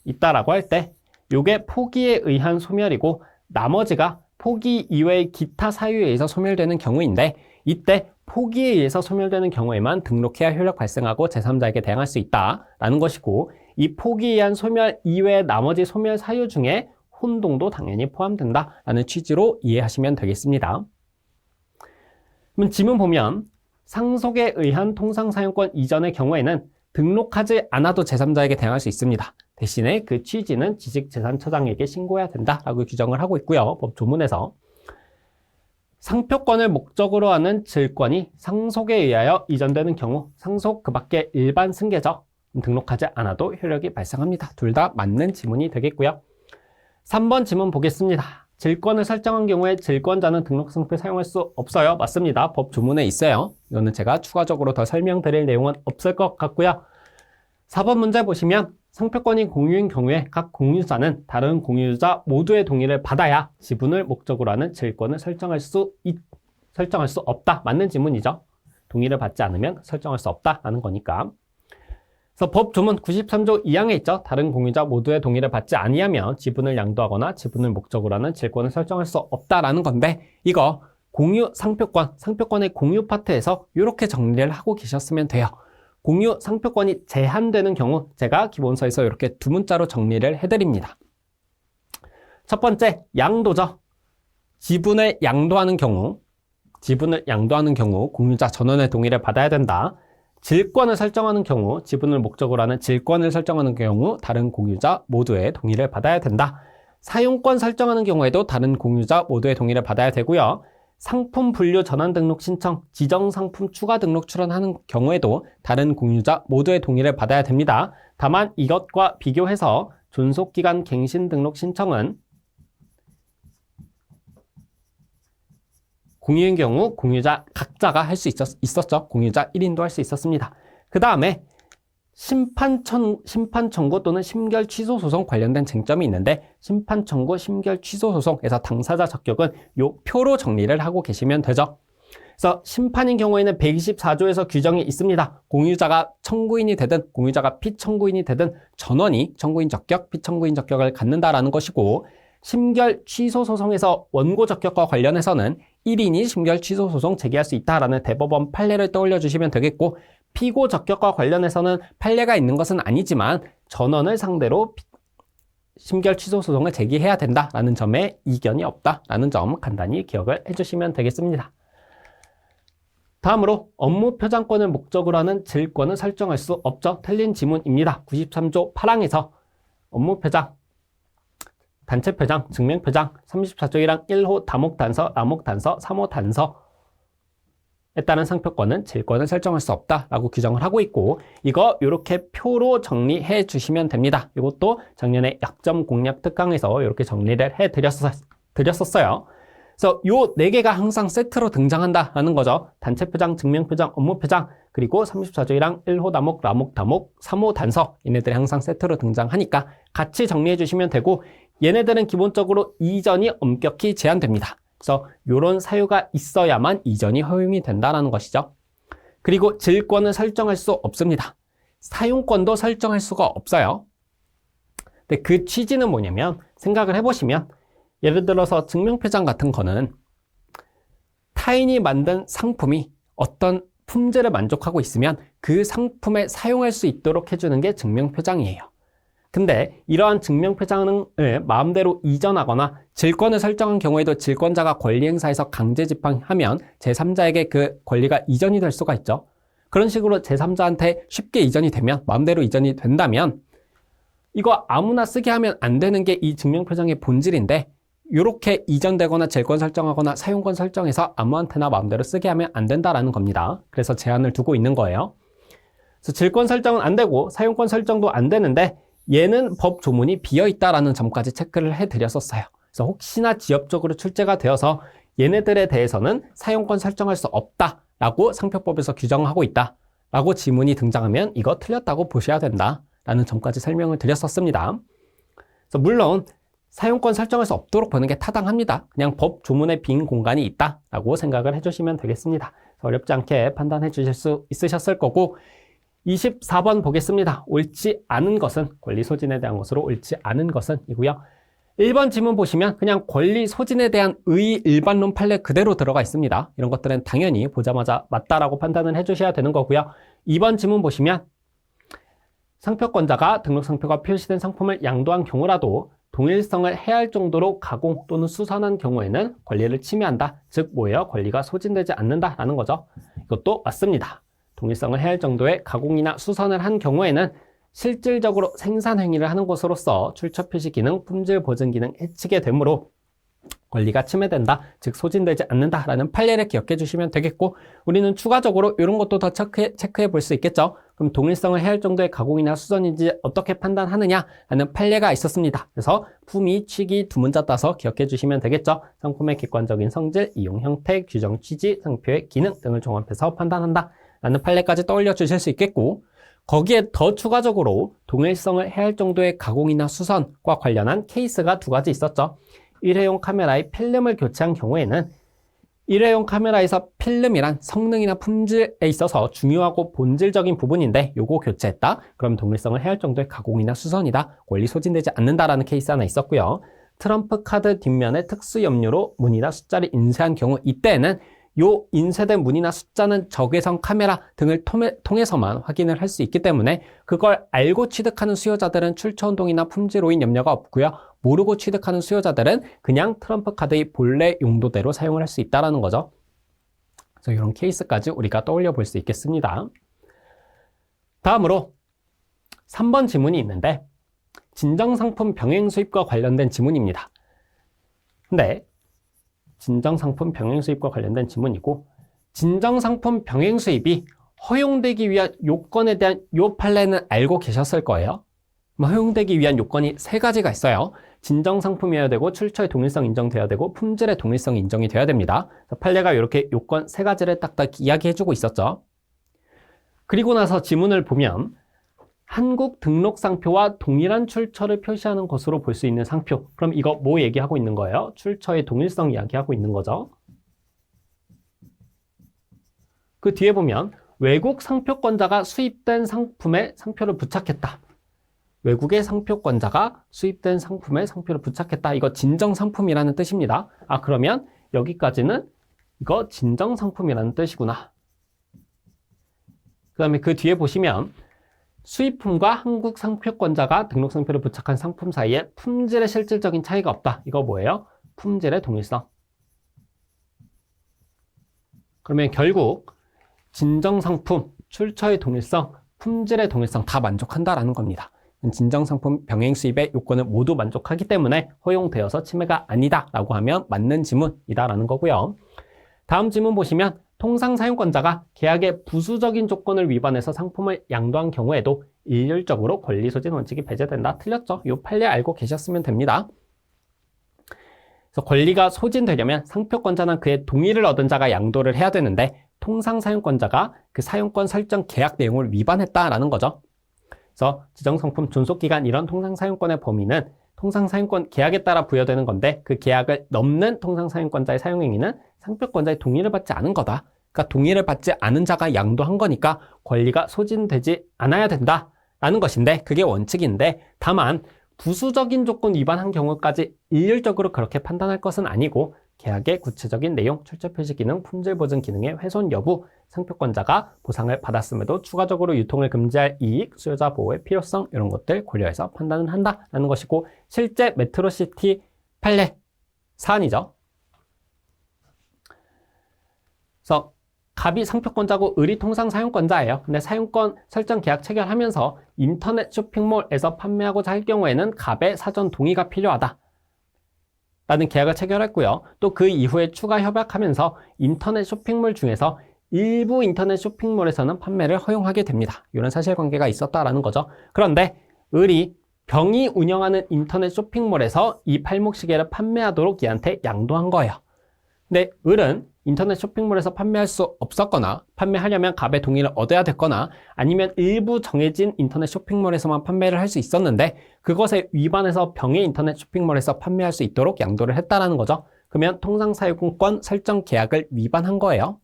있다라고 할 때 이게 포기에 의한 소멸이고 나머지가 포기 이외의 기타 사유에 의해서 소멸되는 경우인데 이때 포기에 의해서 소멸되는 경우에만 등록해야 효력 발생하고 제3자에게 대항할 수 있다라는 것이고 이 포기에 의한 소멸 이외의 나머지 소멸 사유 중에 혼동도 당연히 포함된다라는 취지로 이해하시면 되겠습니다. 그럼 지문 보면 상속에 의한 통상사용권 이전의 경우에는 등록하지 않아도 제3자에게 대항할 수 있습니다. 대신에 그 취지는 지식재산처장에게 신고해야 된다라고 규정을 하고 있고요. 법 조문에서 상표권을 목적으로 하는 질권이 상속에 의하여 이전되는 경우 상속 그 밖의 일반 승계죠. 등록하지 않아도 효력이 발생합니다. 둘 다 맞는 지문이 되겠고요. 3번 지문 보겠습니다. 질권을 설정한 경우에 질권자는 등록 상표를 사용할 수 없어요. 맞습니다. 법 조문에 있어요. 이거는 제가 추가적으로 더 설명드릴 내용은 없을 것 같고요. 4번 문제 보시면 상표권이 공유인 경우에 각 공유자는 다른 공유자 모두의 동의를 받아야 지분을 목적으로 하는 질권을 설정할 수 없다. 맞는 지문이죠. 동의를 받지 않으면 설정할 수 없다라는 거니까. 그래서 법 조문 93조 2항에 있죠. 다른 공유자 모두의 동의를 받지 아니하면 지분을 양도하거나 지분을 목적으로 하는 질권을 설정할 수 없다라는 건데 이거 공유 상표권의 공유 파트에서 이렇게 정리를 하고 계셨으면 돼요. 공유 상표권이 제한되는 경우 제가 기본서에서 이렇게 두 문자로 정리를 해드립니다. 첫 번째, 양도죠. 지분을 양도하는 경우 공유자 전원의 동의를 받아야 된다. 질권을 설정하는 경우, 지분을 목적으로 하는 질권을 설정하는 경우 다른 공유자 모두의 동의를 받아야 된다. 사용권 설정하는 경우에도 다른 공유자 모두의 동의를 받아야 되고요. 상품 분류 전환 등록 신청, 지정 상품 추가 등록 출원하는 경우에도 다른 공유자 모두의 동의를 받아야 됩니다. 다만 이것과 비교해서 존속기간 갱신 등록 신청은 공유인 경우 공유자 각자가 할 수 있었죠. 공유자 1인도 할 수 있었습니다. 그 다음에 심판 청구 또는 심결 취소 소송 관련된 쟁점이 있는데 심판 청구, 심결 취소 소송에서 당사자 적격은 요 표로 정리를 하고 계시면 되죠. 그래서 심판인 경우에는 124조에서 규정이 있습니다. 공유자가 청구인이 되든 공유자가 피청구인이 되든 전원이 청구인 적격, 피청구인 적격을 갖는다라는 것이고 심결 취소 소송에서 원고 적격과 관련해서는 1인이 심결 취소 소송 제기할 수 있다라는 대법원 판례를 떠올려 주시면 되겠고 피고 적격과 관련해서는 판례가 있는 것은 아니지만 전원을 상대로 심결 취소 소송을 제기해야 된다라는 점에 이견이 없다라는 점 간단히 기억을 해주시면 되겠습니다. 다음으로 업무 표장권을 목적으로 하는 질권은 설정할 수 없죠. 틀린 지문입니다. 93조 8항에서 업무 표장, 단체 표장, 증명 표장, 34조 1항 1호 다목 단서, 라목 단서, 3호 단서에 따른 상표권은 질권을 설정할 수 없다라고 규정을 하고 있고 이거 이렇게 표로 정리해 주시면 됩니다. 이것도 작년에 약점 공략 특강에서 이렇게 정리를 해 드렸었어요. 그래서 요 4개가 항상 세트로 등장한다라는 거죠. 단체 표장, 증명 표장, 업무 표장, 그리고 34조 1항 1호 다목, 라목 다목, 3호 단서 얘네들이 항상 세트로 등장하니까 같이 정리해 주시면 되고 얘네들은 기본적으로 이전이 엄격히 제한됩니다. 그래서 이런 사유가 있어야만 이전이 허용이 된다는 것이죠. 그리고 질권을 설정할 수 없습니다. 사용권도 설정할 수가 없어요. 근데 그 취지는 뭐냐면 생각을 해보시면 예를 들어서 증명표장 같은 거는 타인이 만든 상품이 어떤 품질을 만족하고 있으면 그 상품에 사용할 수 있도록 해주는 게 증명표장이에요. 근데 이러한 증명표장을 마음대로 이전하거나 질권을 설정한 경우에도 질권자가 권리 행사에서 강제 집행하면 제3자에게 그 권리가 이전이 될 수가 있죠. 그런 식으로 제3자한테 쉽게 이전이 되면, 마음대로 이전이 된다면 이거 아무나 쓰게 하면 안 되는 게 이 증명표장의 본질인데 이렇게 이전되거나 질권 설정하거나 사용권 설정해서 아무한테나 마음대로 쓰게 하면 안 된다라는 겁니다. 그래서 제한을 두고 있는 거예요. 그래서 질권 설정은 안 되고 사용권 설정도 안 되는데 얘는 법 조문이 비어있다라는 점까지 체크를 해드렸었어요. 그래서 혹시나 지엽적으로 출제가 되어서 얘네들에 대해서는 사용권 설정할 수 없다라고 상표법에서 규정하고 있다라고 지문이 등장하면 이거 틀렸다고 보셔야 된다라는 점까지 설명을 드렸었습니다. 그래서 물론 사용권 설정할 수 없도록 보는 게 타당합니다. 그냥 법 조문에 빈 공간이 있다라고 생각을 해주시면 되겠습니다. 어렵지 않게 판단해 주실 수 있으셨을 거고 24번 보겠습니다. 옳지 않은 것은 권리 소진에 대한 것으로 옳지 않은 것은 이고요. 1번 지문 보시면 그냥 권리 소진에 대한 의 일반론 판례 그대로 들어가 있습니다. 이런 것들은 당연히 보자마자 맞다라고 판단을 해주셔야 되는 거고요. 2번 지문 보시면 상표권자가 등록상표가 표시된 상품을 양도한 경우라도 동일성을 해할 정도로 가공 또는 수선한 경우에는 권리를 침해한다. 즉 뭐예요? 권리가 소진되지 않는다라는 거죠. 이것도 맞습니다. 동일성을 해할 정도의 가공이나 수선을 한 경우에는 실질적으로 생산 행위를 하는 것으로서 출처 표시 기능, 품질 보증 기능 해치게 되므로 권리가 침해된다, 즉 소진되지 않는다라는 판례를 기억해 주시면 되겠고 우리는 추가적으로 이런 것도 더 체크해 볼 수 있겠죠. 그럼 동일성을 해할 정도의 가공이나 수선인지 어떻게 판단하느냐라는 판례가 있었습니다. 그래서 품위, 취기 두 문자 따서 기억해 주시면 되겠죠. 상품의 객관적인 성질, 이용 형태, 규정 취지, 상표의 기능 등을 종합해서 판단한다 라는 판례까지 떠올려 주실 수 있겠고 거기에 더 추가적으로 동일성을 해할 정도의 가공이나 수선과 관련한 케이스가 2가지 있었죠. 일회용 카메라에 필름을 교체한 경우에는 일회용 카메라에서 필름이란 성능이나 품질에 있어서 중요하고 본질적인 부분인데 요거 교체했다. 그럼 동일성을 해할 정도의 가공이나 수선이다. 권리 소진되지 않는다라는 케이스 하나 있었고요. 트럼프 카드 뒷면에 특수 염료로 문이나 숫자를 인쇄한 경우 이때는 요 인쇄된 문이나 숫자는 적외선 카메라 등을 통해서만 확인을 할 수 있기 때문에 그걸 알고 취득하는 수요자들은 출처 혼동이나 품질 오인 염려가 없고요. 모르고 취득하는 수요자들은 그냥 트럼프 카드의 본래 용도대로 사용을 할 수 있다는 거죠. 그래서 이런 케이스까지 우리가 떠올려 볼 수 있겠습니다. 다음으로 3번 지문이 있는데 진정상품 병행 수입과 관련된 지문입니다. 근데 진정상품 병행 수입과 관련된 지문이고, 진정상품 병행 수입이 허용되기 위한 요건에 대한 요 판례는 알고 계셨을 거예요. 허용되기 위한 요건이 3가지가 있어요. 진정상품이어야 되고, 출처의 동일성 인정돼야 되고, 품질의 동일성이 인정이 돼야 됩니다. 판례가 이렇게 요건 3가지를 딱딱 이야기해주고 있었죠. 그리고 나서 지문을 보면 한국 등록상표와 동일한 출처를 표시하는 것으로 볼 수 있는 상표. 그럼 이거 뭐 얘기하고 있는 거예요? 출처의 동일성 이야기하고 있는 거죠. 그 뒤에 보면 외국 상표권자가 수입된 상품에 상표를 부착했다. 외국의 상표권자가 수입된 상품에 상표를 부착했다. 이거 진정상품이라는 뜻입니다. 그러면 여기까지는 이거 진정상품이라는 뜻이구나. 그 다음에 그 뒤에 보시면 수입품과 한국 상표권자가 등록상표를 부착한 상품 사이에 품질의 실질적인 차이가 없다. 이거 뭐예요? 품질의 동일성. 그러면 결국 진정상품, 출처의 동일성, 품질의 동일성 다 만족한다라는 겁니다. 진정상품 병행 수입의 요건을 모두 만족하기 때문에 허용되어서 침해가 아니다 라고 하면 맞는 지문이다 라는 거고요. 다음 지문 보시면 통상사용권자가 계약의 부수적인 조건을 위반해서 상품을 양도한 경우에도 일률적으로 권리소진 원칙이 배제된다. 틀렸죠? 이 판례 알고 계셨으면 됩니다. 그래서 권리가 소진되려면 상표권자는 그의 동의를 얻은 자가 양도를 해야 되는데 통상사용권자가 그 사용권 설정 계약 내용을 위반했다라는 거죠. 그래서 지정상품 존속기간 이런 통상사용권의 범위는 통상사용권 계약에 따라 부여되는 건데 그 계약을 넘는 통상사용권자의 사용행위는 상표권자의 동의를 받지 않은 거다. 그러니까 동의를 받지 않은 자가 양도한 거니까 권리가 소진되지 않아야 된다라는 것인데 그게 원칙인데 다만 부수적인 조건 위반한 경우까지 일률적으로 그렇게 판단할 것은 아니고 계약의 구체적인 내용, 출처 표시 기능, 품질 보증 기능의 훼손 여부, 상표권자가 보상을 받았음에도 추가적으로 유통을 금지할 이익, 수요자 보호의 필요성 이런 것들 고려해서 판단을 한다라는 것이고 실제 메트로시티 판례 사안이죠. 그래서 갑이 상표권자고 을이 통상사용권자예요. 근데 사용권 설정 계약 체결하면서 인터넷 쇼핑몰에서 판매하고자 할 경우에는 갑의 사전 동의가 필요하다 라는 계약을 체결했고요. 또 그 이후에 추가 협약하면서 인터넷 쇼핑몰 중에서 일부 인터넷 쇼핑몰에서는 판매를 허용하게 됩니다. 이런 사실관계가 있었다라는 거죠. 그런데 을이 병이 운영하는 인터넷 쇼핑몰에서 이 팔목시계를 판매하도록 얘한테 양도한 거예요. 근데 을은 인터넷 쇼핑몰에서 판매할 수 없었거나 판매하려면 갑의 동의를 얻어야 됐거나 아니면 일부 정해진 인터넷 쇼핑몰에서만 판매를 할 수 있었는데 그것에 위반해서 병의 인터넷 쇼핑몰에서 판매할 수 있도록 양도를 했다라는 거죠. 그러면 통상사용권 설정 계약을 위반한 거예요.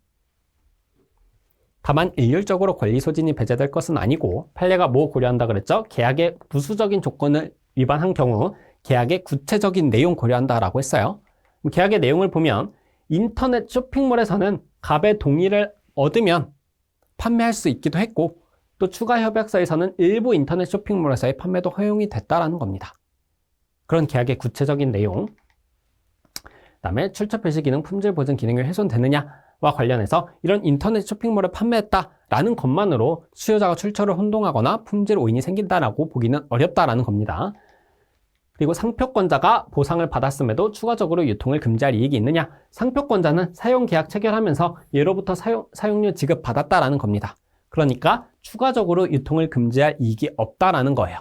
다만 일률적으로 권리 소진이 배제될 것은 아니고 판례가 뭐 고려한다 그랬죠? 계약의 부수적인 조건을 위반한 경우 계약의 구체적인 내용 고려한다라고 했어요. 계약의 내용을 보면 인터넷 쇼핑몰에서는 갑의 동의를 얻으면 판매할 수 있기도 했고 또 추가 협약서에서는 일부 인터넷 쇼핑몰에서의 판매도 허용이 됐다라는 겁니다. 그런 계약의 구체적인 내용, 그다음에 출처 표시 기능, 품질 보증 기능이 훼손되느냐와 관련해서 이런 인터넷 쇼핑몰을 판매했다라는 것만으로 수요자가 출처를 혼동하거나 품질 오인이 생긴다라고 보기는 어렵다라는 겁니다. 그리고 상표권자가 보상을 받았음에도 추가적으로 유통을 금지할 이익이 있느냐? 상표권자는 사용계약 체결하면서 예로부터 사용료 지급받았다라는 겁니다. 그러니까 추가적으로 유통을 금지할 이익이 없다라는 거예요.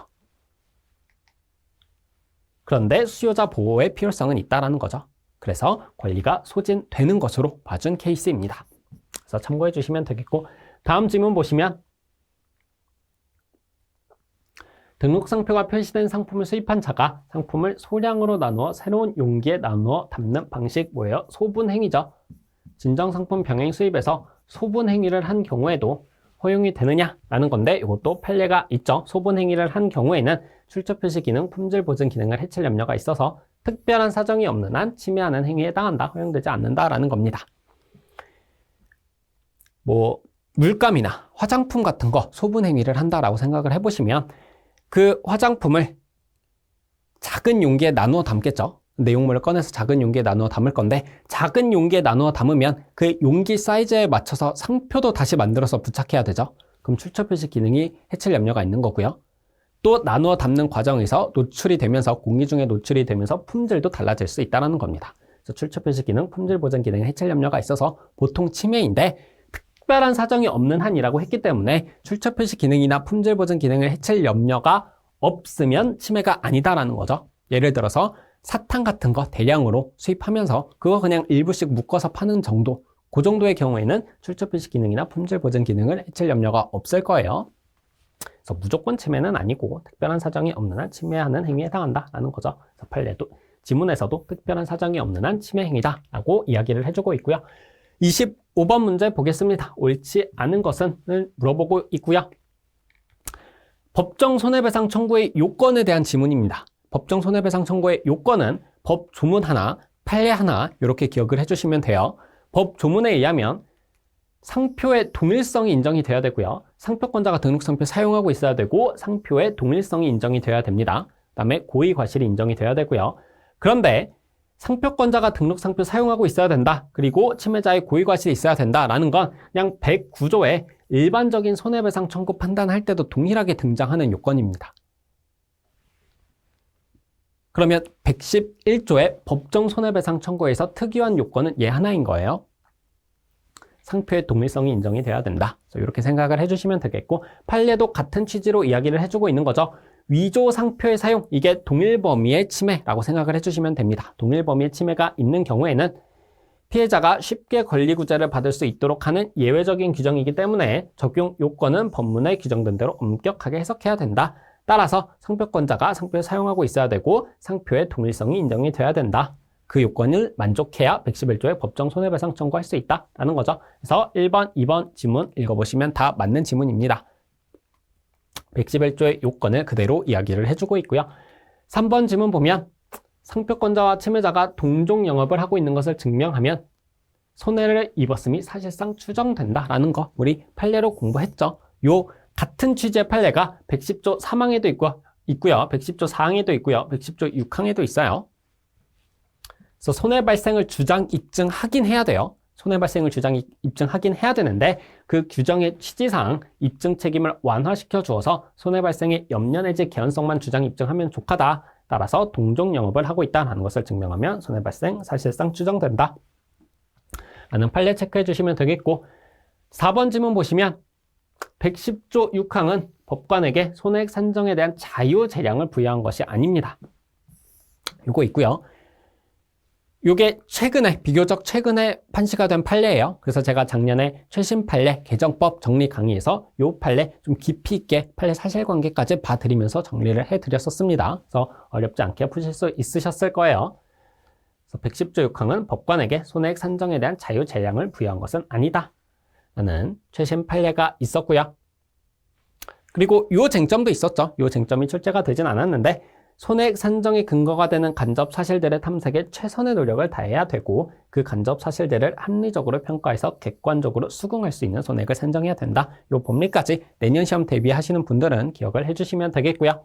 그런데 수요자 보호의 필요성은 있다라는 거죠. 그래서 권리가 소진되는 것으로 봐준 케이스입니다. 그래서 참고해 주시면 되겠고 다음 질문 보시면 등록상표가 표시된 상품을 수입한 자가 상품을 소량으로 나누어 새로운 용기에 나누어 담는 방식 뭐예요? 소분행위죠. 진정상품 병행 수입에서 소분행위를 한 경우에도 허용이 되느냐라는 건데 이것도 판례가 있죠. 소분행위를 한 경우에는 출처 표시 기능, 품질 보증 기능을 해칠 염려가 있어서 특별한 사정이 없는 한 침해하는 행위에 해당한다, 허용되지 않는다라는 겁니다. 뭐 물감이나 화장품 같은 거 소분행위를 한다라고 생각을 해보시면 그 화장품을 작은 용기에 나누어 담겠죠. 내용물을 꺼내서 작은 용기에 나누어 담을 건데 작은 용기에 나누어 담으면 그 용기 사이즈에 맞춰서 상표도 다시 만들어서 부착해야 되죠. 그럼 출처 표시 기능이 해칠 염려가 있는 거고요. 또 나누어 담는 과정에서 노출이 되면서 공기 중에 노출이 되면서 품질도 달라질 수 있다는 겁니다. 그래서 출처 표시 기능, 품질 보전 기능, 해칠 염려가 있어서 보통 치매인데 특별한 사정이 없는 한이라고 했기 때문에 출처 표시 기능이나 품질 보전 기능을 해칠 염려가 없으면 치매가 아니다라는 거죠. 예를 들어서 사탕 같은 거 대량으로 수입하면서 그거 그냥 일부씩 묶어서 파는 정도, 그 정도의 경우에는 출처 표시 기능이나 품질 보전 기능을 해칠 염려가 없을 거예요. 그래서 무조건 치매는 아니고 특별한 사정이 없는 한 치매하는 행위에 해당한다라는 거죠. 그래서 판례도 지문에서도 특별한 사정이 없는 한 치매 행위다라고 이야기를 해주고 있고요. 25번 문제 보겠습니다. 옳지 않은 것은 물어보고 있고요. 법정 손해배상 청구의 요건에 대한 지문입니다. 법정 손해배상 청구의 요건은 법 조문 하나, 판례 하나 이렇게 기억을 해주시면 돼요. 법 조문에 의하면 상표의 동일성이 인정이 돼야 되고요. 상표권자가 등록상표 사용하고 있어야 되고 상표의 동일성이 인정이 돼야 됩니다. 그 다음에 고의 과실이 인정이 돼야 되고요. 그런데 상표권자가 등록상표 사용하고 있어야 된다. 그리고 침해자의 고의 과실이 있어야 된다라는 건 그냥 109조의 일반적인 손해배상 청구 판단할 때도 동일하게 등장하는 요건입니다. 그러면 111조의 법정 손해배상 청구에서 특이한 요건은 얘 하나인 거예요. 상표의 동일성이 인정이 돼야 된다. 이렇게 생각을 해주시면 되겠고 판례도 같은 취지로 이야기를 해주고 있는 거죠. 위조 상표의 사용, 이게 동일 범위의 침해라고 생각을 해주시면 됩니다. 동일 범위의 침해가 있는 경우에는 피해자가 쉽게 권리구제를 받을 수 있도록 하는 예외적인 규정이기 때문에 적용 요건은 법문에 규정된 대로 엄격하게 해석해야 된다. 따라서 상표권자가 상표를 사용하고 있어야 되고 상표의 동일성이 인정이 돼야 된다. 그 요건을 만족해야 111조의 법정 손해배상 청구할 수 있다라는 거죠. 그래서 1번, 2번 지문 읽어보시면 다 맞는 지문입니다. 111조의 요건을 그대로 이야기를 해주고 있고요. 3번 지문 보면 상표권자와 침해자가 동종 영업을 하고 있는 것을 증명하면 손해를 입었음이 사실상 추정된다라는 거 우리 판례로 공부했죠. 요 같은 취지의 판례가 110조 3항에도 있고요. 110조 4항에도 있고요. 110조 6항에도 있어요. 그래서 손해 발생을 주장 입증하긴 해야 돼요. 손해 발생을 주장 입증하긴 해야 되는데 그 규정의 취지상 입증 책임을 완화시켜 주어서 손해 발생의 염려 내지 개연성만 주장 입증하면 족하다. 따라서 동종 영업을 하고 있다는 것을 증명하면 손해 발생 사실상 추정된다. 라는 판례 체크해 주시면 되겠고 4번 지문 보시면 110조 6항은 법관에게 손해액 산정에 대한 자유 재량을 부여한 것이 아닙니다. 요거 있고요. 요게 비교적 최근에 판시가 된 판례예요. 그래서 제가 작년에 최신 판례 개정법 정리 강의에서 요 판례 좀 깊이 있게 판례 사실관계까지 봐드리면서 정리를 해드렸었습니다. 그래서 어렵지 않게 푸실 수 있으셨을 거예요. 그래서 110조 6항은 법관에게 손해액 산정에 대한 자유 재량을 부여한 것은 아니다. 라는 최신 판례가 있었고요. 그리고 요 쟁점도 있었죠. 요 쟁점이 출제가 되진 않았는데 손해액 산정의 근거가 되는 간접 사실들의 탐색에 최선의 노력을 다해야 되고 그 간접 사실들을 합리적으로 평가해서 객관적으로 수긍할 수 있는 손해액을 산정해야 된다. 요 법리까지 내년 시험 대비하시는 분들은 기억을 해주시면 되겠고요.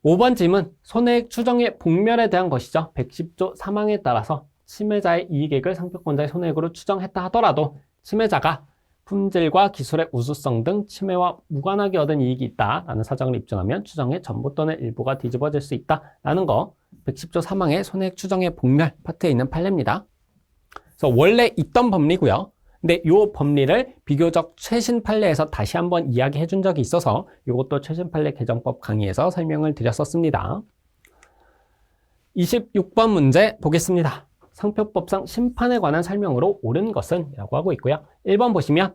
5번 질문, 손해액 추정의 복멸에 대한 것이죠. 110조 3항에 따라서 침해자의 이익액을 상표권자의 손해액으로 추정했다 하더라도 침해자가 품질과 기술의 우수성 등 침해와 무관하게 얻은 이익이 있다라는 사정을 입증하면 추정의 전부 또는 일부가 뒤집어질 수 있다라는 거 110조 3항의 손해액 추정의 복멸 파트에 있는 판례입니다. 그래서 원래 있던 법리고요. 근데 이 법리를 비교적 최신 판례에서 다시 한번 이야기해 준 적이 있어서 이것도 최신 판례 개정법 강의에서 설명을 드렸었습니다. 26번 문제 보겠습니다. 상표법상 심판에 관한 설명으로 옳은 것은? 라고 하고 있고요. 1번 보시면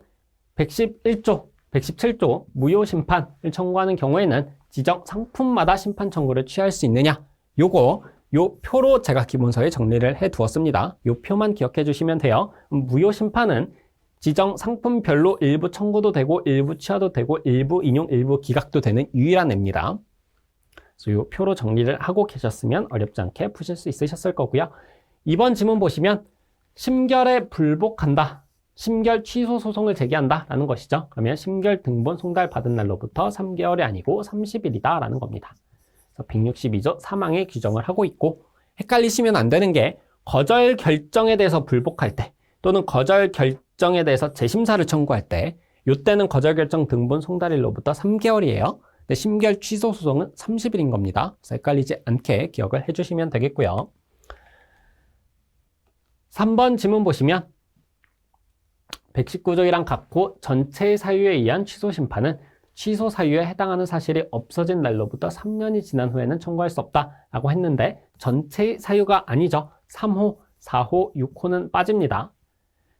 117조 무효심판을 청구하는 경우에는 지정 상품마다 심판 청구를 취할 수 있느냐? 요 표로 제가 기본서에 정리를 해 두었습니다. 요 표만 기억해 주시면 돼요. 무효심판은 지정 상품별로 일부 청구도 되고 일부 취하도 되고 일부 인용, 일부 기각도 되는 유일한 예입니다. 그래서 요 표로 정리를 하고 계셨으면 어렵지 않게 푸실 수 있으셨을 거고요. 2번 지문 보시면 심결에 불복한다. 심결 취소 소송을 제기한다 라는 것이죠. 그러면 심결 등본 송달 받은 날로부터 3개월이 아니고 30일이다 라는 겁니다. 그래서 162조 3항에 규정을 하고 있고 헷갈리시면 안 되는 게 거절 결정에 대해서 불복할 때 또는 거절 결정에 대해서 재심사를 청구할 때 이때는 거절 결정 등본 송달일로부터 3개월이에요. 근데 심결 취소 소송은 30일인 겁니다. 그래서 헷갈리지 않게 기억을 해주시면 되겠고요. 3번 지문 보시면 119조 1항 각호 전체의 사유에 의한 취소 심판은 취소 사유에 해당하는 사실이 없어진 날로부터 3년이 지난 후에는 청구할 수 없다라고 했는데 전체의 사유가 아니죠. 3호, 4호, 6호는 빠집니다.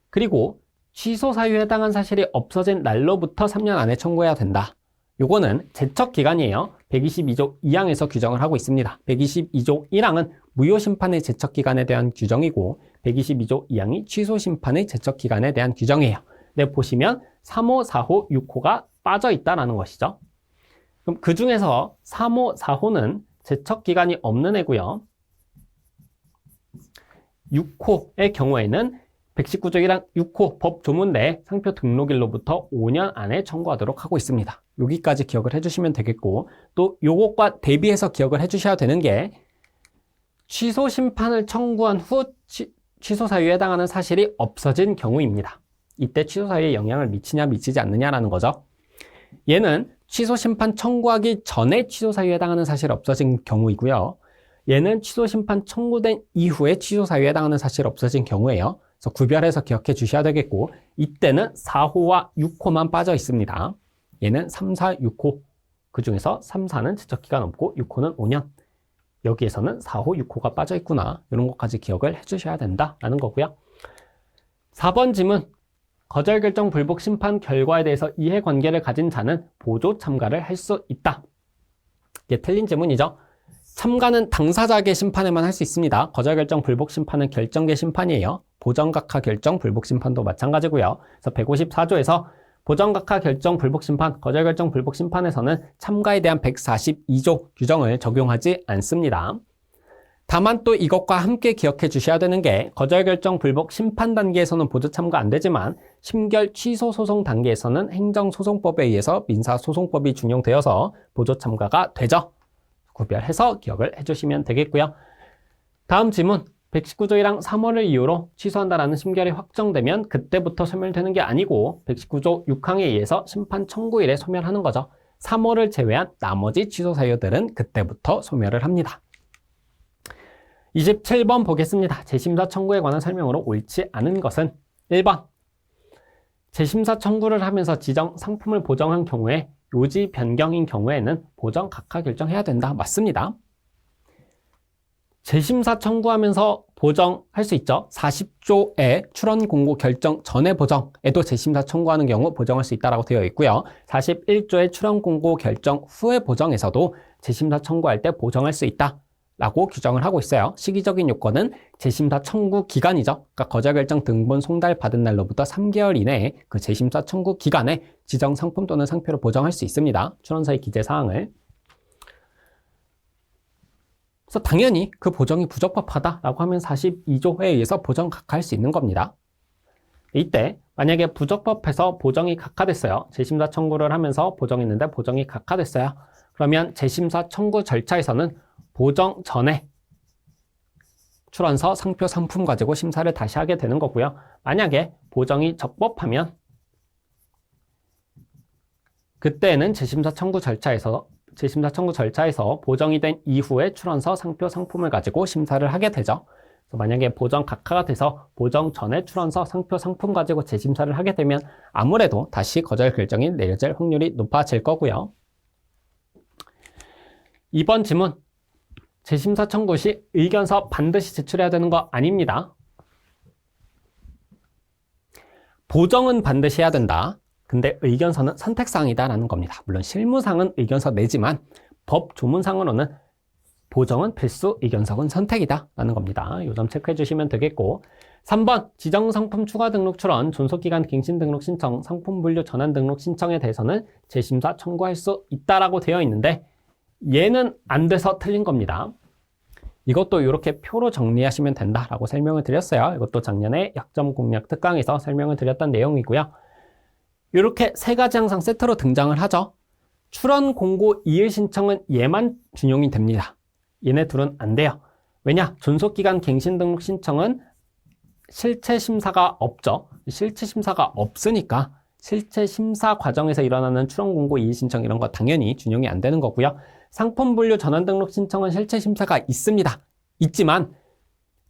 그리고 취소 사유에 해당한 사실이 없어진 날로부터 3년 안에 청구해야 된다. 요거는 제척 기간이에요. 122조 2항에서 규정을 하고 있습니다. 122조 1항은 무효 심판의 제척 기간에 대한 규정이고 122조 2항이 취소 심판의 제척 기간에 대한 규정이에요. 네, 보시면 3호, 4호, 6호가 빠져 있다라는 것이죠. 그럼 그 중에서 3호, 4호는 제척 기간이 없는 애고요. 6호의 경우에는 119조 1항 6호 법 조문 내 상표 등록일로부터 5년 안에 청구하도록 하고 있습니다. 여기까지 기억을 해주시면 되겠고 또 요것과 대비해서 기억을 해주셔야 되는 게 취소 심판을 청구한 후 취소 사유에 해당하는 사실이 없어진 경우입니다. 이때 취소 사유에 영향을 미치냐 미치지 않느냐라는 거죠. 얘는 취소 심판 청구하기 전에 취소 사유에 해당하는 사실이 없어진 경우이고요. 얘는 취소 심판 청구된 이후에 취소 사유에 해당하는 사실이 없어진 경우예요. 그래서 구별해서 기억해 주셔야 되겠고 이때는 4호와 6호만 빠져 있습니다. 얘는 3, 4, 6호 그 중에서 3, 4는 제척기간 없고 6호는 5년 여기에서는 4호, 6호가 빠져 있구나 이런 것까지 기억을 해 주셔야 된다라는 거고요. 4번 지문 거절결정 불복 심판 결과에 대해서 이해관계를 가진 자는 보조 참가를 할 수 있다. 이게 틀린 지문이죠. 참가는 당사자에게 심판에만 할 수 있습니다. 거절결정 불복 심판은 결정계 심판이에요. 보정각하 결정 불복 심판도 마찬가지고요. 그래서 154조에서 보정각하 결정 불복 심판, 거절결정 불복 심판에서는 참가에 대한 142조 규정을 적용하지 않습니다. 다만 또 이것과 함께 기억해 주셔야 되는 게 거절결정 불복 심판 단계에서는 보조 참가 안 되지만 심결 취소 소송 단계에서는 행정소송법에 의해서 민사소송법이 준용되어서 보조 참가가 되죠. 구별해서 기억을 해주시면 되겠고요. 다음 지문 119조 1항 3호를 이유로 취소한다라는 심결이 확정되면 그때부터 소멸되는 게 아니고 119조 6항에 의해서 심판 청구일에 소멸하는 거죠. 3호를 제외한 나머지 취소 사유들은 그때부터 소멸을 합니다. 27번 보겠습니다. 재심사 청구에 관한 설명으로 옳지 않은 것은 1번 재심사 청구를 하면서 지정 상품을 보정한 경우에 요지 변경인 경우에는 보정 각하 결정해야 된다. 맞습니다. 재심사 청구하면서 보정할 수 있죠. 40조의 출원 공고 결정 전에 보정에도 재심사 청구하는 경우 보정할 수 있다고 되어 있고요. 41조의 출원 공고 결정 후에 보정에서도 재심사 청구할 때 보정할 수 있다라고 규정을 하고 있어요. 시기적인 요건은 재심사 청구 기간이죠. 그러니까 거절결정 등본 송달 받은 날로부터 3개월 이내에 그 재심사 청구 기간에 지정 상품 또는 상표를 보정할 수 있습니다. 출원서의 기재 사항을. 그래서 당연히 그 보정이 부적법하다라고 하면 42조에 의해서 보정 각하할 수 있는 겁니다. 이때 만약에 부적법해서 보정이 각하됐어요. 재심사 청구를 하면서 보정했는데 보정이 각하됐어요. 그러면 재심사 청구 절차에서는 보정 전에 출원서, 상표, 상품 가지고 심사를 다시 하게 되는 거고요. 만약에 보정이 적법하면 그때는 재심사 청구 절차에서 보정이 된 이후에 출원서, 상표, 상품을 가지고 심사를 하게 되죠. 그래서 만약에 보정 각하가 돼서 보정 전에 출원서, 상표, 상품 가지고 재심사를 하게 되면 아무래도 다시 거절 결정이 내려질 확률이 높아질 거고요. 2번 지문. 재심사 청구 시 의견서 반드시 제출해야 되는 거 아닙니다. 보정은 반드시 해야 된다. 근데 의견서는 선택사항이다라는 겁니다. 물론 실무상은 의견서 내지만 법 조문상으로는 보정은 필수, 의견서는 선택이다라는 겁니다. 이 점 체크해 주시면 되겠고 3번 지정상품 추가 등록 출원, 존속기간 갱신 등록 신청, 상품 분류 전환 등록 신청에 대해서는 재심사 청구할 수 있다라고 되어 있는데 얘는 안 돼서 틀린 겁니다. 이것도 이렇게 표로 정리하시면 된다라고 설명을 드렸어요. 이것도 작년에 약점 공략 특강에서 설명을 드렸던 내용이고요. 이렇게 세 가지 항상 세트로 등장을 하죠. 출원 공고 이의 신청은 얘만 준용이 됩니다. 얘네 둘은 안 돼요. 왜냐? 존속기간 갱신 등록 신청은 실체 심사가 없죠. 실체 심사가 없으니까 실체 심사 과정에서 일어나는 출원 공고, 이의 신청 이런 거 당연히 준용이 안 되는 거고요. 상품 분류 전환 등록 신청은 실체 심사가 있습니다. 있지만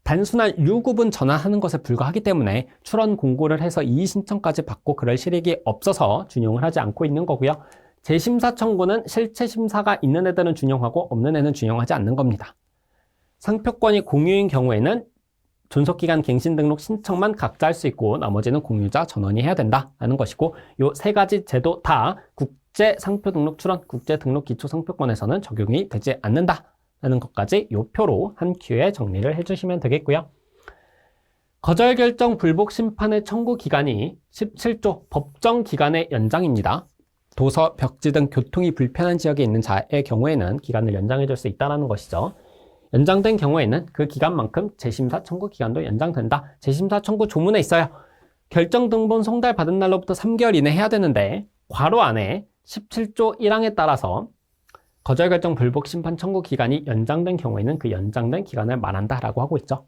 단순한 유급은 전환하는 것에 불과하기 때문에 출원 공고를 해서 이의 신청까지 받고 그럴 실익이 없어서 준용을 하지 않고 있는 거고요. 재심사 청구는 실체 심사가 있는 애들은 준용하고 없는 애는 준용하지 않는 겁니다. 상표권이 공유인 경우에는 존속기간 갱신 등록 신청만 각자 할 수 있고 나머지는 공유자 전원이 해야 된다라는 것이고, 이 세 가지 제도 다 국제 상표 등록 출원, 국제 등록 기초 상표권에서는 적용이 되지 않는다라는 것까지 이 표로 한 큐에 정리를 해주시면 되겠고요. 거절 결정 불복 심판의 청구 기간이 17조 법정 기간의 연장입니다. 도서, 벽지 등 교통이 불편한 지역에 있는 자의 경우에는 기간을 연장해 줄 수 있다는 것이죠. 연장된 경우에는 그 기간만큼 재심사 청구 기간도 연장된다. 재심사 청구 조문에 있어요. 결정 등본 송달 받은 날로부터 3개월 이내 해야 되는데 괄호 안에 17조 1항에 따라서 거절 결정 불복 심판 청구 기간이 연장된 경우에는 그 연장된 기간을 말한다라고 하고 있죠.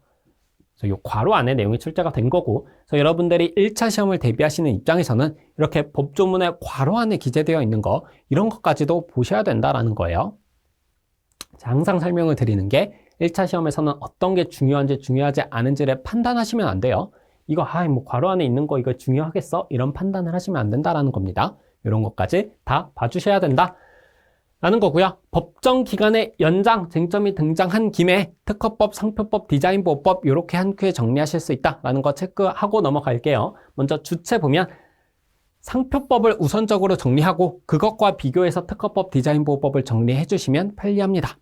그래서 이 괄호 안에 내용이 출제가 된 거고, 그래서 여러분들이 1차 시험을 대비하시는 입장에서는 이렇게 법조문에 괄호 안에 기재되어 있는 거 이런 것까지도 보셔야 된다라는 거예요. 항상 설명을 드리는 게 1차 시험에서는 어떤 게 중요한지 중요하지 않은지를 판단하시면 안 돼요. 이거 뭐 괄호 안에 있는 거 이거 중요하겠어? 이런 판단을 하시면 안 된다라는 겁니다. 이런 것까지 다 봐주셔야 된다 라는 거고요. 법정 기간의 연장 쟁점이 등장한 김에 특허법, 상표법, 디자인보호법 이렇게 한 큐에 정리하실 수 있다라는 거 체크하고 넘어갈게요. 먼저 주체 보면 상표법을 우선적으로 정리하고 그것과 비교해서 특허법, 디자인보호법을 정리해 주시면 편리합니다.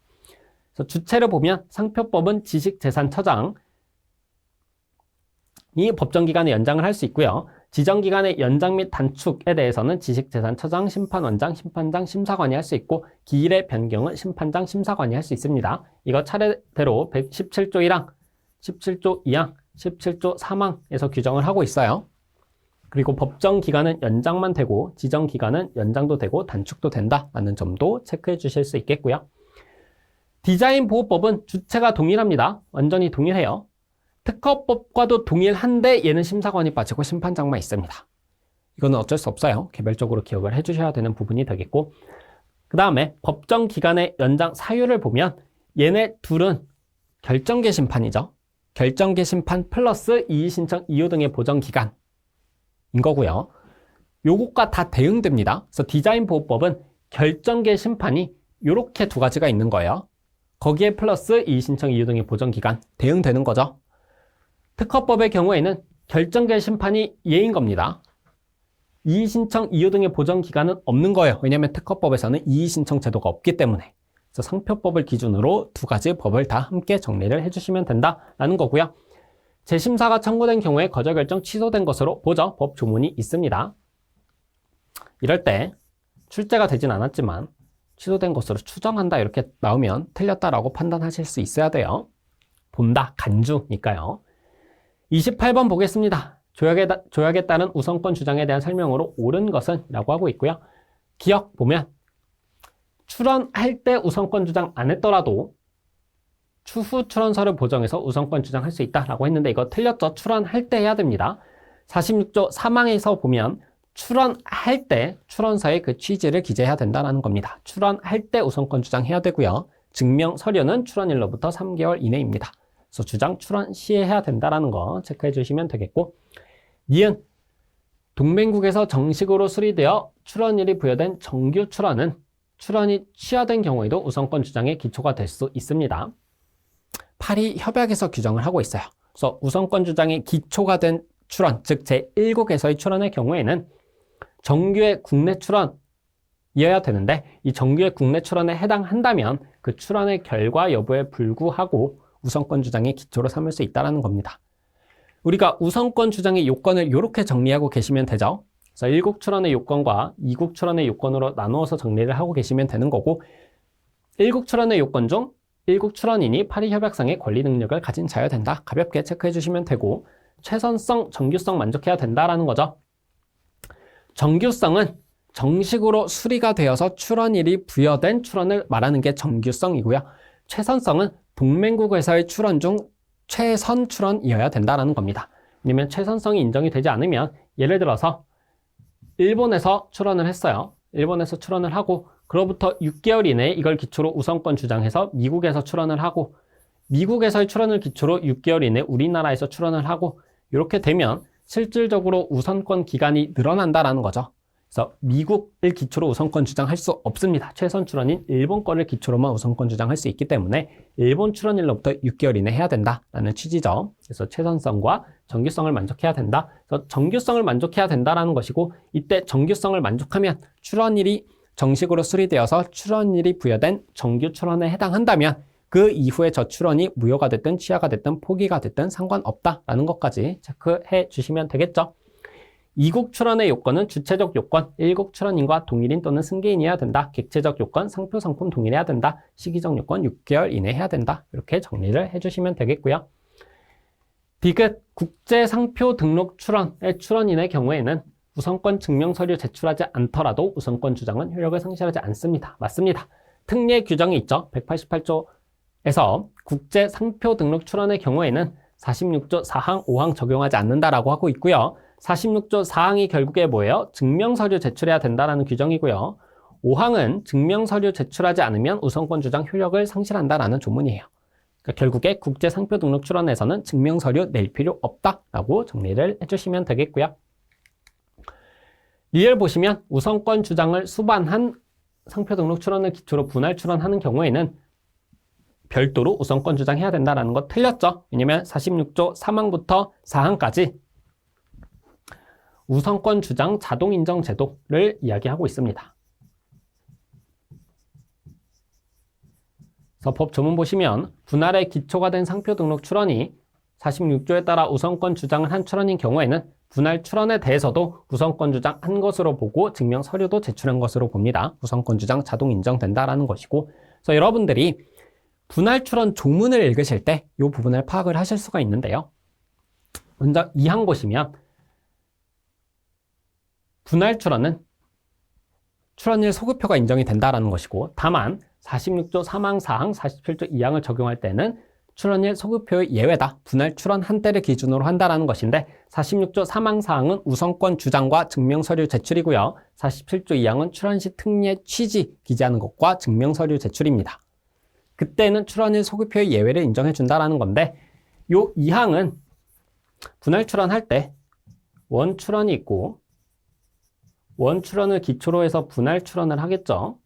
그래서 주체를 보면 상표법은 지식재산처장이 법정기간의 연장을 할 수 있고요. 지정기간의 연장 및 단축에 대해서는 지식재산처장, 심판원장, 심판장, 심사관이 할 수 있고 기일의 변경은 심판장, 심사관이 할 수 있습니다. 이거 차례대로 17조 1항, 17조 2항, 17조 3항에서 규정을 하고 있어요. 그리고 법정 기간은 연장만 되고 지정 기간은 연장도 되고 단축도 된다라는 점도 체크해 주실 수 있겠고요. 디자인 보호법은 주체가 동일합니다. 완전히 동일해요. 특허법과도 동일한데 얘는 심사관이 빠지고 심판장만 있습니다. 이거는 어쩔 수 없어요. 개별적으로 기억을 해 주셔야 되는 부분이 되겠고, 그 다음에 법정 기간의 연장 사유를 보면 얘네 둘은 결정계 심판이죠. 결정계 심판 플러스 이의 신청 이유 등의 보정 기간 인 거고요. 요것과 다 대응됩니다. 그래서 디자인 보호법은 결정계 심판이 요렇게 두 가지가 있는 거예요. 거기에 플러스 이의 신청 이유 등의 보정 기간 대응되는 거죠. 특허법의 경우에는 결정계 심판이 예인 겁니다. 이의 신청 이유 등의 보정 기간은 없는 거예요. 왜냐하면 특허법에서는 이의 신청 제도가 없기 때문에. 그래서 상표법을 기준으로 두 가지 법을 다 함께 정리를 해주시면 된다라는 거고요. 재심사가 청구된 경우에 거절 결정 취소된 것으로 보죠. 법 조문이 있습니다. 이럴 때 출제가 되진 않았지만 취소된 것으로 추정한다 이렇게 나오면 틀렸다라고 판단하실 수 있어야 돼요. 본다, 간주니까요. 28번 보겠습니다. 조약에 따른 우선권 주장에 대한 설명으로 옳은 것은 라고 하고 있고요. 기억 보면 출원할 때 우선권 주장 안 했더라도 추후 출원서를 보정해서 우선권 주장할 수 있다라고 했는데 이거 틀렸죠. 출원할 때 해야 됩니다. 46조 3항에서 보면 출원할 때 출원서의 그 취지를 기재해야 된다는 겁니다. 출원할 때 우선권 주장해야 되고요. 증명 서류는 출원일로부터 3개월 이내입니다. 그래서 주장 출원 시에 해야 된다는 거 체크해 주시면 되겠고, 니은 동맹국에서 정식으로 수리되어 출원일이 부여된 정규 출원은 출원이 취하된 경우에도 우선권 주장의 기초가 될 수 있습니다. 파리 협약에서 규정을 하고 있어요. 그래서 우선권 주장의 기초가 된 출원, 즉 제1국에서의 출원의 경우에는 정규의 국내 출원이어야 되는데 이 정규의 국내 출원에 해당한다면 그 출원의 결과 여부에 불구하고 우선권 주장의 기초로 삼을 수 있다는 겁니다. 우리가 우선권 주장의 요건을 이렇게 정리하고 계시면 되죠. 그래서 1국 출원의 요건과 2국 출원의 요건으로 나누어서 정리를 하고 계시면 되는 거고, 1국 출원의 요건 중 1국 출원인이 파리 협약상의 권리 능력을 가진 자여야 된다. 가볍게 체크해 주시면 되고, 최선성, 정규성 만족해야 된다라는 거죠. 정규성은 정식으로 수리가 되어서 출원일이 부여된 출원을 말하는 게 정규성이고요. 최선성은 동맹국에서의 출원 중 최선 출원이어야 된다는 겁니다. 왜냐면 최선성이 인정이 되지 않으면 예를 들어서 일본에서 출원을 했어요. 일본에서 출원을 하고 그로부터 6개월 이내에 이걸 기초로 우선권 주장해서 미국에서 출원을 하고 미국에서의 출원을 기초로 6개월 이내에 우리나라에서 출원을 하고 이렇게 되면 실질적으로 우선권 기간이 늘어난다라는 거죠. 그래서 미국을 기초로 우선권 주장할 수 없습니다. 최선 출원인 일본 거를 기초로만 우선권 주장할 수 있기 때문에 일본 출원일로부터 6개월 이내 해야 된다라는 취지죠. 그래서 최선성과 정규성을 만족해야 된다. 그래서 정규성을 만족해야 된다라는 것이고 이때 정규성을 만족하면 출원일이 정식으로 수리되어서 출원일이 부여된 정규 출원에 해당한다면 그 이후에 저 출원이 무효가 됐든 취하가 됐든 포기가 됐든 상관없다라는 것까지 체크해 주시면 되겠죠. 이국 출원의 요건은 주체적 요건, 일국 출원인과 동일인 또는 승계인이어야 된다. 객체적 요건, 상표, 상품 동일해야 된다. 시기적 요건 6개월 이내 해야 된다. 이렇게 정리를 해주시면 되겠고요. 디귿, 국제상표 등록 출원의 출원인의 경우에는 우선권 증명서류 제출하지 않더라도 우선권 주장은 효력을 상실하지 않습니다. 맞습니다. 특례 규정이 있죠. 188조에서 국제상표 등록 출원의 경우에는 46조 4항, 5항 적용하지 않는다라고 하고 있고요. 46조 4항이 결국에 뭐예요? 증명서류 제출해야 된다라는 규정이고요. 5항은 증명서류 제출하지 않으면 우선권 주장 효력을 상실한다라는 조문이에요. 그러니까 결국에 국제상표 등록 출원에서는 증명서류 낼 필요 없다라고 정리를 해주시면 되겠고요. 리얼 보시면 우선권 주장을 수반한 상표 등록 출원을 기초로 분할 출원하는 경우에는 별도로 우선권 주장해야 된다라는 거 틀렸죠? 왜냐면 46조 3항부터 4항까지 우선권 주장 자동 인정 제도를 이야기하고 있습니다. 그래서 법 조문 보시면 분할의 기초가 된 상표 등록 출원이 46조에 따라 우선권 주장을 한 출원인 경우에는 분할 출원에 대해서도 우선권 주장 한 것으로 보고 증명 서류도 제출한 것으로 봅니다. 우선권 주장 자동 인정된다라는 것이고, 그래서 여러분들이 분할 출원 조문을 읽으실 때 이 부분을 파악을 하실 수가 있는데요. 먼저 2항 보시면 분할 출원은 출원일 소급표가 인정이 된다라는 것이고, 다만 46조 3항, 4항, 47조 2항을 적용할 때는 출원일 소급표의 예외다. 분할 출원 한 때를 기준으로 한다라는 것인데 46조 3항, 4항은 우선권 주장과 증명서류 제출이고요. 47조 2항은 출원 시 특례 취지 기재하는 것과 증명서류 제출입니다. 그때는 출원일 소급표의 예외를 인정해 준다라는 건데 요 2항은 분할 출원할 때 원출원이 있고 원출원을 기초로 해서 분할 출원을 하겠죠.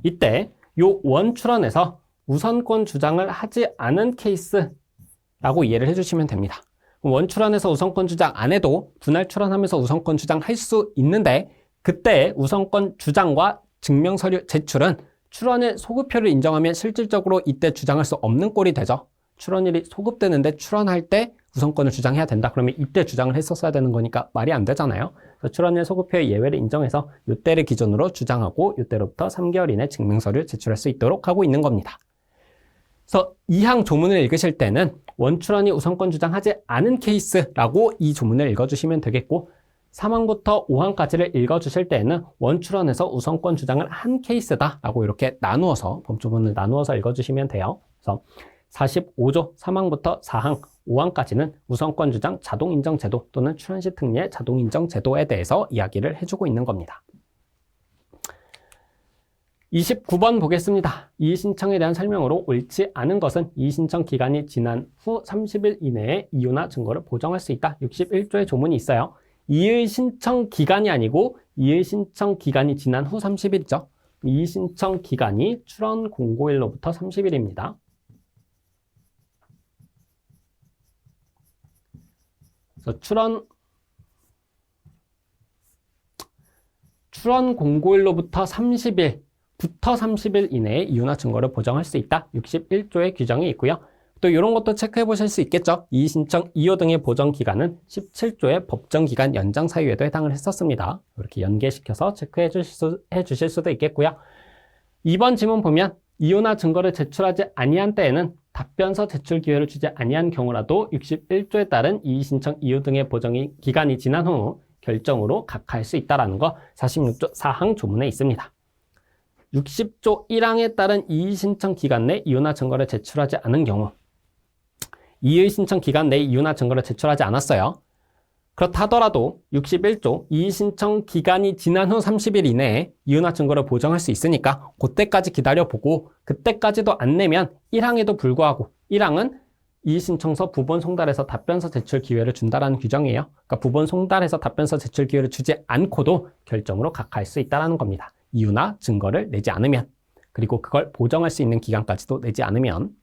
이때 요 원출원에서 우선권 주장을 하지 않은 케이스라고 이해를 해주시면 됩니다. 원출원에서 우선권 주장 안 해도 분할 출원하면서 우선권 주장할 수 있는데 그때 우선권 주장과 증명서류 제출은 출원일 소급표를 인정하면 실질적으로 이때 주장할 수 없는 꼴이 되죠. 출원일이 소급되는데 출원할 때 우선권을 주장해야 된다. 그러면 이때 주장을 했었어야 되는 거니까 말이 안 되잖아요. 그래서 출원일 소급표의 예외를 인정해서 이때를 기준으로 주장하고 이때로부터 3개월 이내 증명서류를 제출할 수 있도록 하고 있는 겁니다. 그래서 2항 조문을 읽으실 때는 원출원이 우선권 주장하지 않은 케이스라고 이 조문을 읽어주시면 되겠고 3항부터 5항까지를 읽어주실 때는 원출원에서 우선권 주장을 한 케이스다라고 이렇게 나누어서 법조문을 나누어서 읽어주시면 돼요. 그래서 45조 3항부터 4항, 5항까지는 우선권 주장 자동인정 제도 또는 출원 시 특례 자동인정 제도에 대해서 이야기를 해주고 있는 겁니다. 29번 보겠습니다. 이의신청에 대한 설명으로 옳지 않은 것은 이의신청 기간이 지난 후 30일 이내에 이유나 증거를 보정할 수 있다. 61조의 조문이 있어요. 이의신청 기간이 아니고 이의신청 기간이 지난 후 30일이죠. 이의신청 기간이 출원 공고일로부터 30일입니다. 그래서 출원 공고일로부터 30일부터 30일 이내에 이유나 증거를 보정할 수 있다. 61조의 규정이 있고요. 또 이런 것도 체크해 보실 수 있겠죠. 이의신청, 이유 등의 보정 기간은 17조의 법정 기간 연장 사유에도 해당을 했었습니다. 이렇게 연계시켜서 체크해 주실 수도 있겠고요. 2번 지문 보면 이유나 증거를 제출하지 아니한 때에는 답변서 제출 기회를 주지 아니한 경우라도 61조에 따른 이의신청 이유 등의 보정 기간이 지난 후 결정으로 각하할 수 있다는 거 46조 4항 조문에 있습니다. 60조 1항에 따른 이의신청 기간 내 이유나 증거를 제출하지 않은 경우 이의신청 기간 내에 이유나 증거를 제출하지 않았어요. 그렇다 하더라도 61조 이의신청 기간이 지난 후 30일 이내에 이유나 증거를 보정할 수 있으니까 그때까지 기다려보고 그때까지도 안 내면 1항에도 불구하고 1항은 이의신청서 부본 송달해서 답변서 제출 기회를 준다라는 규정이에요. 그러니까 부본 송달해서 답변서 제출 기회를 주지 않고도 결정으로 각하할 수 있다라는 겁니다. 이유나 증거를 내지 않으면, 그리고 그걸 보정할 수 있는 기간까지도 내지 않으면.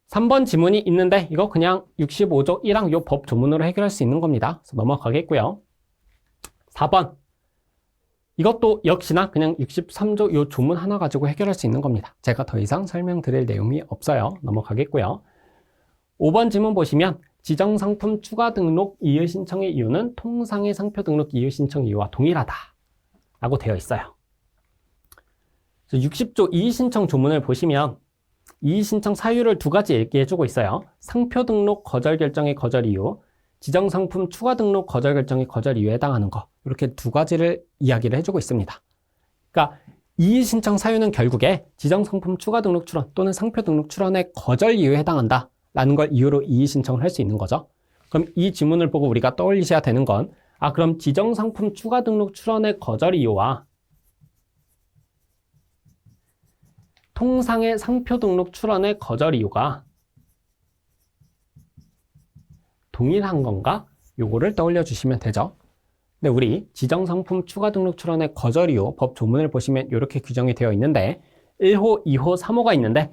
3번 지문이 있는데 이거 그냥 65조 1항 요 법 조문으로 해결할 수 있는 겁니다. 그래서 넘어가겠고요. 4번. 이것도 역시나 그냥 63조 요 조문 하나 가지고 해결할 수 있는 겁니다. 제가 더 이상 설명드릴 내용이 없어요. 넘어가겠고요. 5번 지문 보시면 지정상품 추가 등록 이의 신청의 이유는 통상의 상표 등록 이의 신청 이유와 동일하다 라고 되어 있어요. 60조 이의 신청 조문을 보시면 이의 신청 사유를 두 가지 얘기해주고 있어요. 상표 등록 거절 결정의 거절 이유, 지정상품 추가 등록 거절 결정의 거절 이유에 해당하는 거, 이렇게 두 가지를 이야기를 해주고 있습니다. 그러니까 이의 신청 사유는 결국에 지정상품 추가 등록 출원 또는 상표 등록 출원의 거절 이유에 해당한다 라는 걸 이유로 이의 신청을 할 수 있는 거죠. 그럼 이 지문을 보고 우리가 떠올리셔야 되는 건, 그럼 지정상품 추가 등록 출원의 거절 이유와 통상의 상표 등록 출원의 거절 이유가 동일한 건가? 요거를 떠올려 주시면 되죠. 근데 우리 지정상품 추가 등록 출원의 거절 이유 법 조문을 보시면 이렇게 규정이 되어 있는데 1호, 2호, 3호가 있는데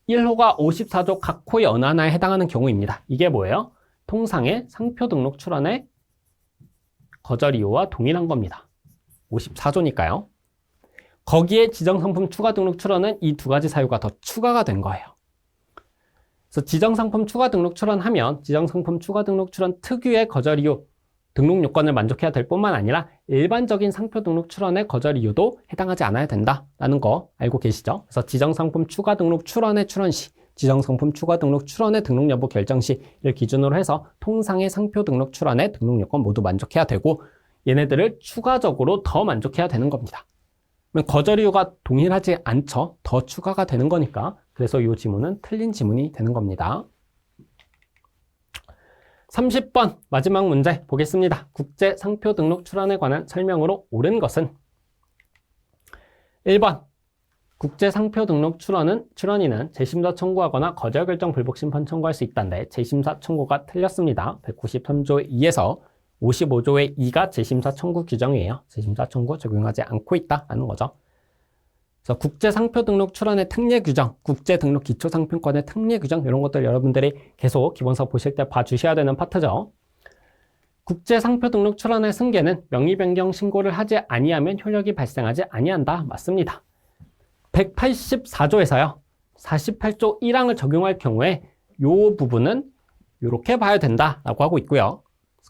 1호가 54조 각 호의 어느 하나에 해당하는 경우입니다. 이게 뭐예요? 통상의 상표 등록 출원의 거절 이유와 동일한 겁니다. 54조니까요. 거기에 지정상품 추가 등록 출원은 이 두 가지 사유가 더 추가가 된 거예요. 그래서 지정상품 추가 등록 출원하면 지정상품 추가 등록 출원 특유의 거절 이유, 등록 요건을 만족해야 될 뿐만 아니라 일반적인 상표 등록 출원의 거절 이유도 해당하지 않아야 된다라는 거 알고 계시죠? 그래서 지정상품 추가 등록 출원의 출원 시, 지정상품 추가 등록 출원의 등록 여부 결정 시를 기준으로 해서 통상의 상표 등록 출원의 등록 요건 모두 만족해야 되고 얘네들을 추가적으로 더 만족해야 되는 겁니다. 그러면 거절 이유가 동일하지 않죠? 더 추가가 되는 거니까. 그래서 이 지문은 틀린 지문이 되는 겁니다. 30번 마지막 문제 보겠습니다. 국제 상표 등록 출원에 관한 설명으로 옳은 것은 1번 국제 상표 등록 출원인은 재심사 청구하거나 거절 결정 불복 심판 청구할 수 있다는데 재심사 청구가 틀렸습니다. 193조 2에서 55조의 2가 재심사 청구 규정이에요. 재심사 청구 적용하지 않고 있다라는 거죠. 그래서 국제 상표 등록 출원의 특례 규정, 국제 등록 기초 상품권의 특례 규정 이런 것들 여러분들이 계속 기본서 보실 때 봐주셔야 되는 파트죠. 국제 상표 등록 출원의 승계는 명의 변경 신고를 하지 아니하면 효력이 발생하지 아니한다. 맞습니다. 184조에서요. 48조 1항을 적용할 경우에 이 부분은 이렇게 봐야 된다라고 하고 있고요.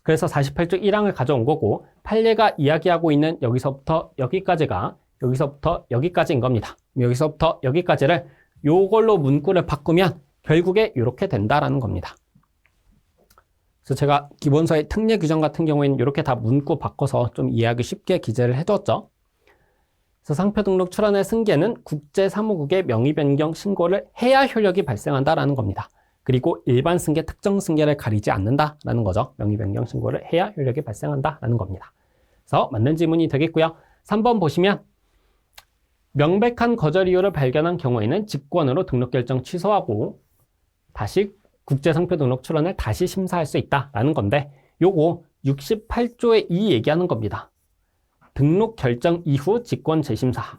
그래서 48조 1항을 가져온 거고 판례가 이야기하고 있는 여기서부터 여기까지가 여기서부터 여기까지인 겁니다. 여기서부터 여기까지를 요걸로 문구를 바꾸면 결국에 이렇게 된다라는 겁니다. 그래서 제가 기본서의 특례 규정 같은 경우에는 이렇게 다 문구 바꿔서 좀 이해하기 쉽게 기재를 해두었죠. 그래서 상표 등록 출원의 승계는 국제사무국에 명의 변경 신고를 해야 효력이 발생한다라는 겁니다. 그리고 일반 승계, 특정 승계를 가리지 않는다라는 거죠. 명의 변경 신고를 해야 효력이 발생한다라는 겁니다. 그래서 맞는 지문이 되겠고요. 3번 보시면 명백한 거절 이유를 발견한 경우에는 직권으로 등록 결정 취소하고 다시 국제상표 등록 출원을 다시 심사할 수 있다라는 건데 요거 68조의 2 얘기하는 겁니다. 등록 결정 이후 직권 재심사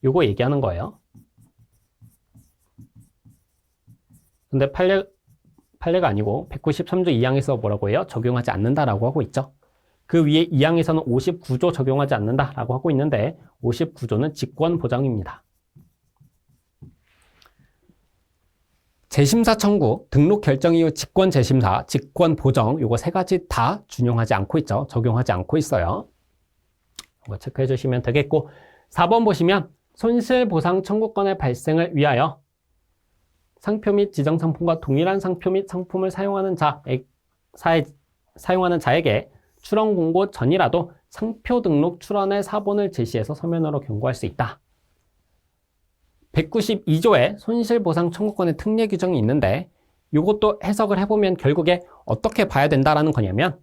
요거 얘기하는 거예요. 근데 판례가 아니고 193조 2항에서 뭐라고 해요? 적용하지 않는다라고 하고 있죠. 그 위에 2항에서는 59조 적용하지 않는다라고 하고 있는데 59조는 직권 보장입니다. 재심사 청구, 등록 결정 이후 직권 재심사, 직권 보정 요거 세 가지 다 준용하지 않고 있죠. 적용하지 않고 있어요. 이거 체크해 주시면 되겠고 4번 보시면 손실보상 청구권의 발생을 위하여 상표 및 지정상품과 동일한 상표 및 상품을 사용하는 자에게 출원 공고 전이라도 상표 등록 출원의 사본을 제시해서 서면으로 경고할 수 있다. 192조에 손실보상 청구권의 특례 규정이 있는데 이것도 해석을 해보면 결국에 어떻게 봐야 된다라는 거냐면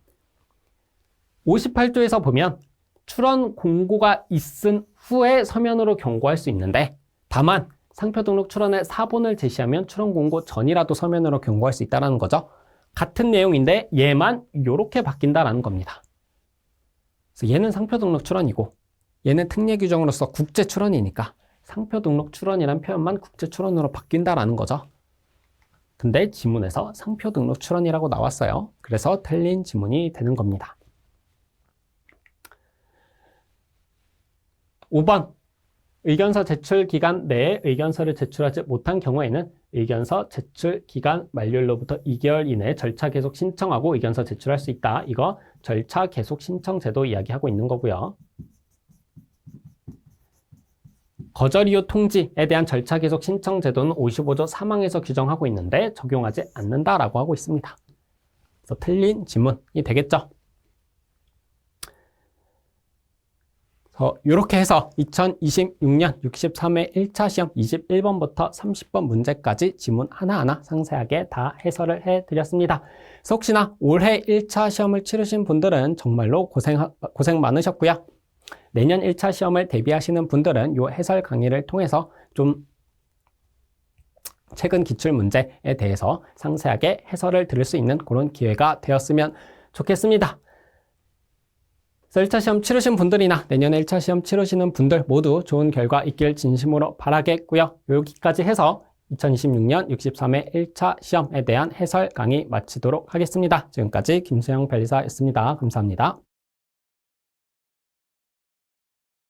58조에서 보면 출원 공고가 있은 후에 서면으로 경고할 수 있는데 다만 상표 등록 출원의 사본을 제시하면 출원 공고 전이라도 서면으로 경고할 수 있다는 거죠. 같은 내용인데 얘만 이렇게 바뀐다라는 겁니다. 그래서 얘는 상표 등록 출원이고 얘는 특례 규정으로서 국제 출원이니까 상표 등록 출원이란 표현만 국제 출원으로 바뀐다라는 거죠. 근데 지문에서 상표 등록 출원이라고 나왔어요. 그래서 틀린 지문이 되는 겁니다. 5번 의견서 제출 기간 내에 의견서를 제출하지 못한 경우에는 의견서 제출 기간 만료일로부터 2개월 이내에 절차 계속 신청하고 의견서 제출할 수 있다. 이거 절차 계속 신청 제도 이야기하고 있는 거고요. 거절 이유 통지에 대한 절차 계속 신청 제도는 55조 3항에서 규정하고 있는데 적용하지 않는다라고 하고 있습니다. 그래서 틀린 지문이 되겠죠. 이렇게 해서 2026년 63회 1차 시험 21번부터 30번 문제까지 지문 하나하나 상세하게 다 해설을 해드렸습니다. 그래서 혹시나 올해 1차 시험을 치르신 분들은 정말로 고생 많으셨고요. 내년 1차 시험을 대비하시는 분들은 이 해설 강의를 통해서 좀 최근 기출문제에 대해서 상세하게 해설을 들을 수 있는 그런 기회가 되었으면 좋겠습니다. 1차 시험 치르신 분들이나 내년에 1차 시험 치르시는 분들 모두 좋은 결과 있길 진심으로 바라겠고요. 여기까지 해서 2026년 63회 1차 시험에 대한 해설 강의 마치도록 하겠습니다. 지금까지 김수영 변리사였습니다. 감사합니다.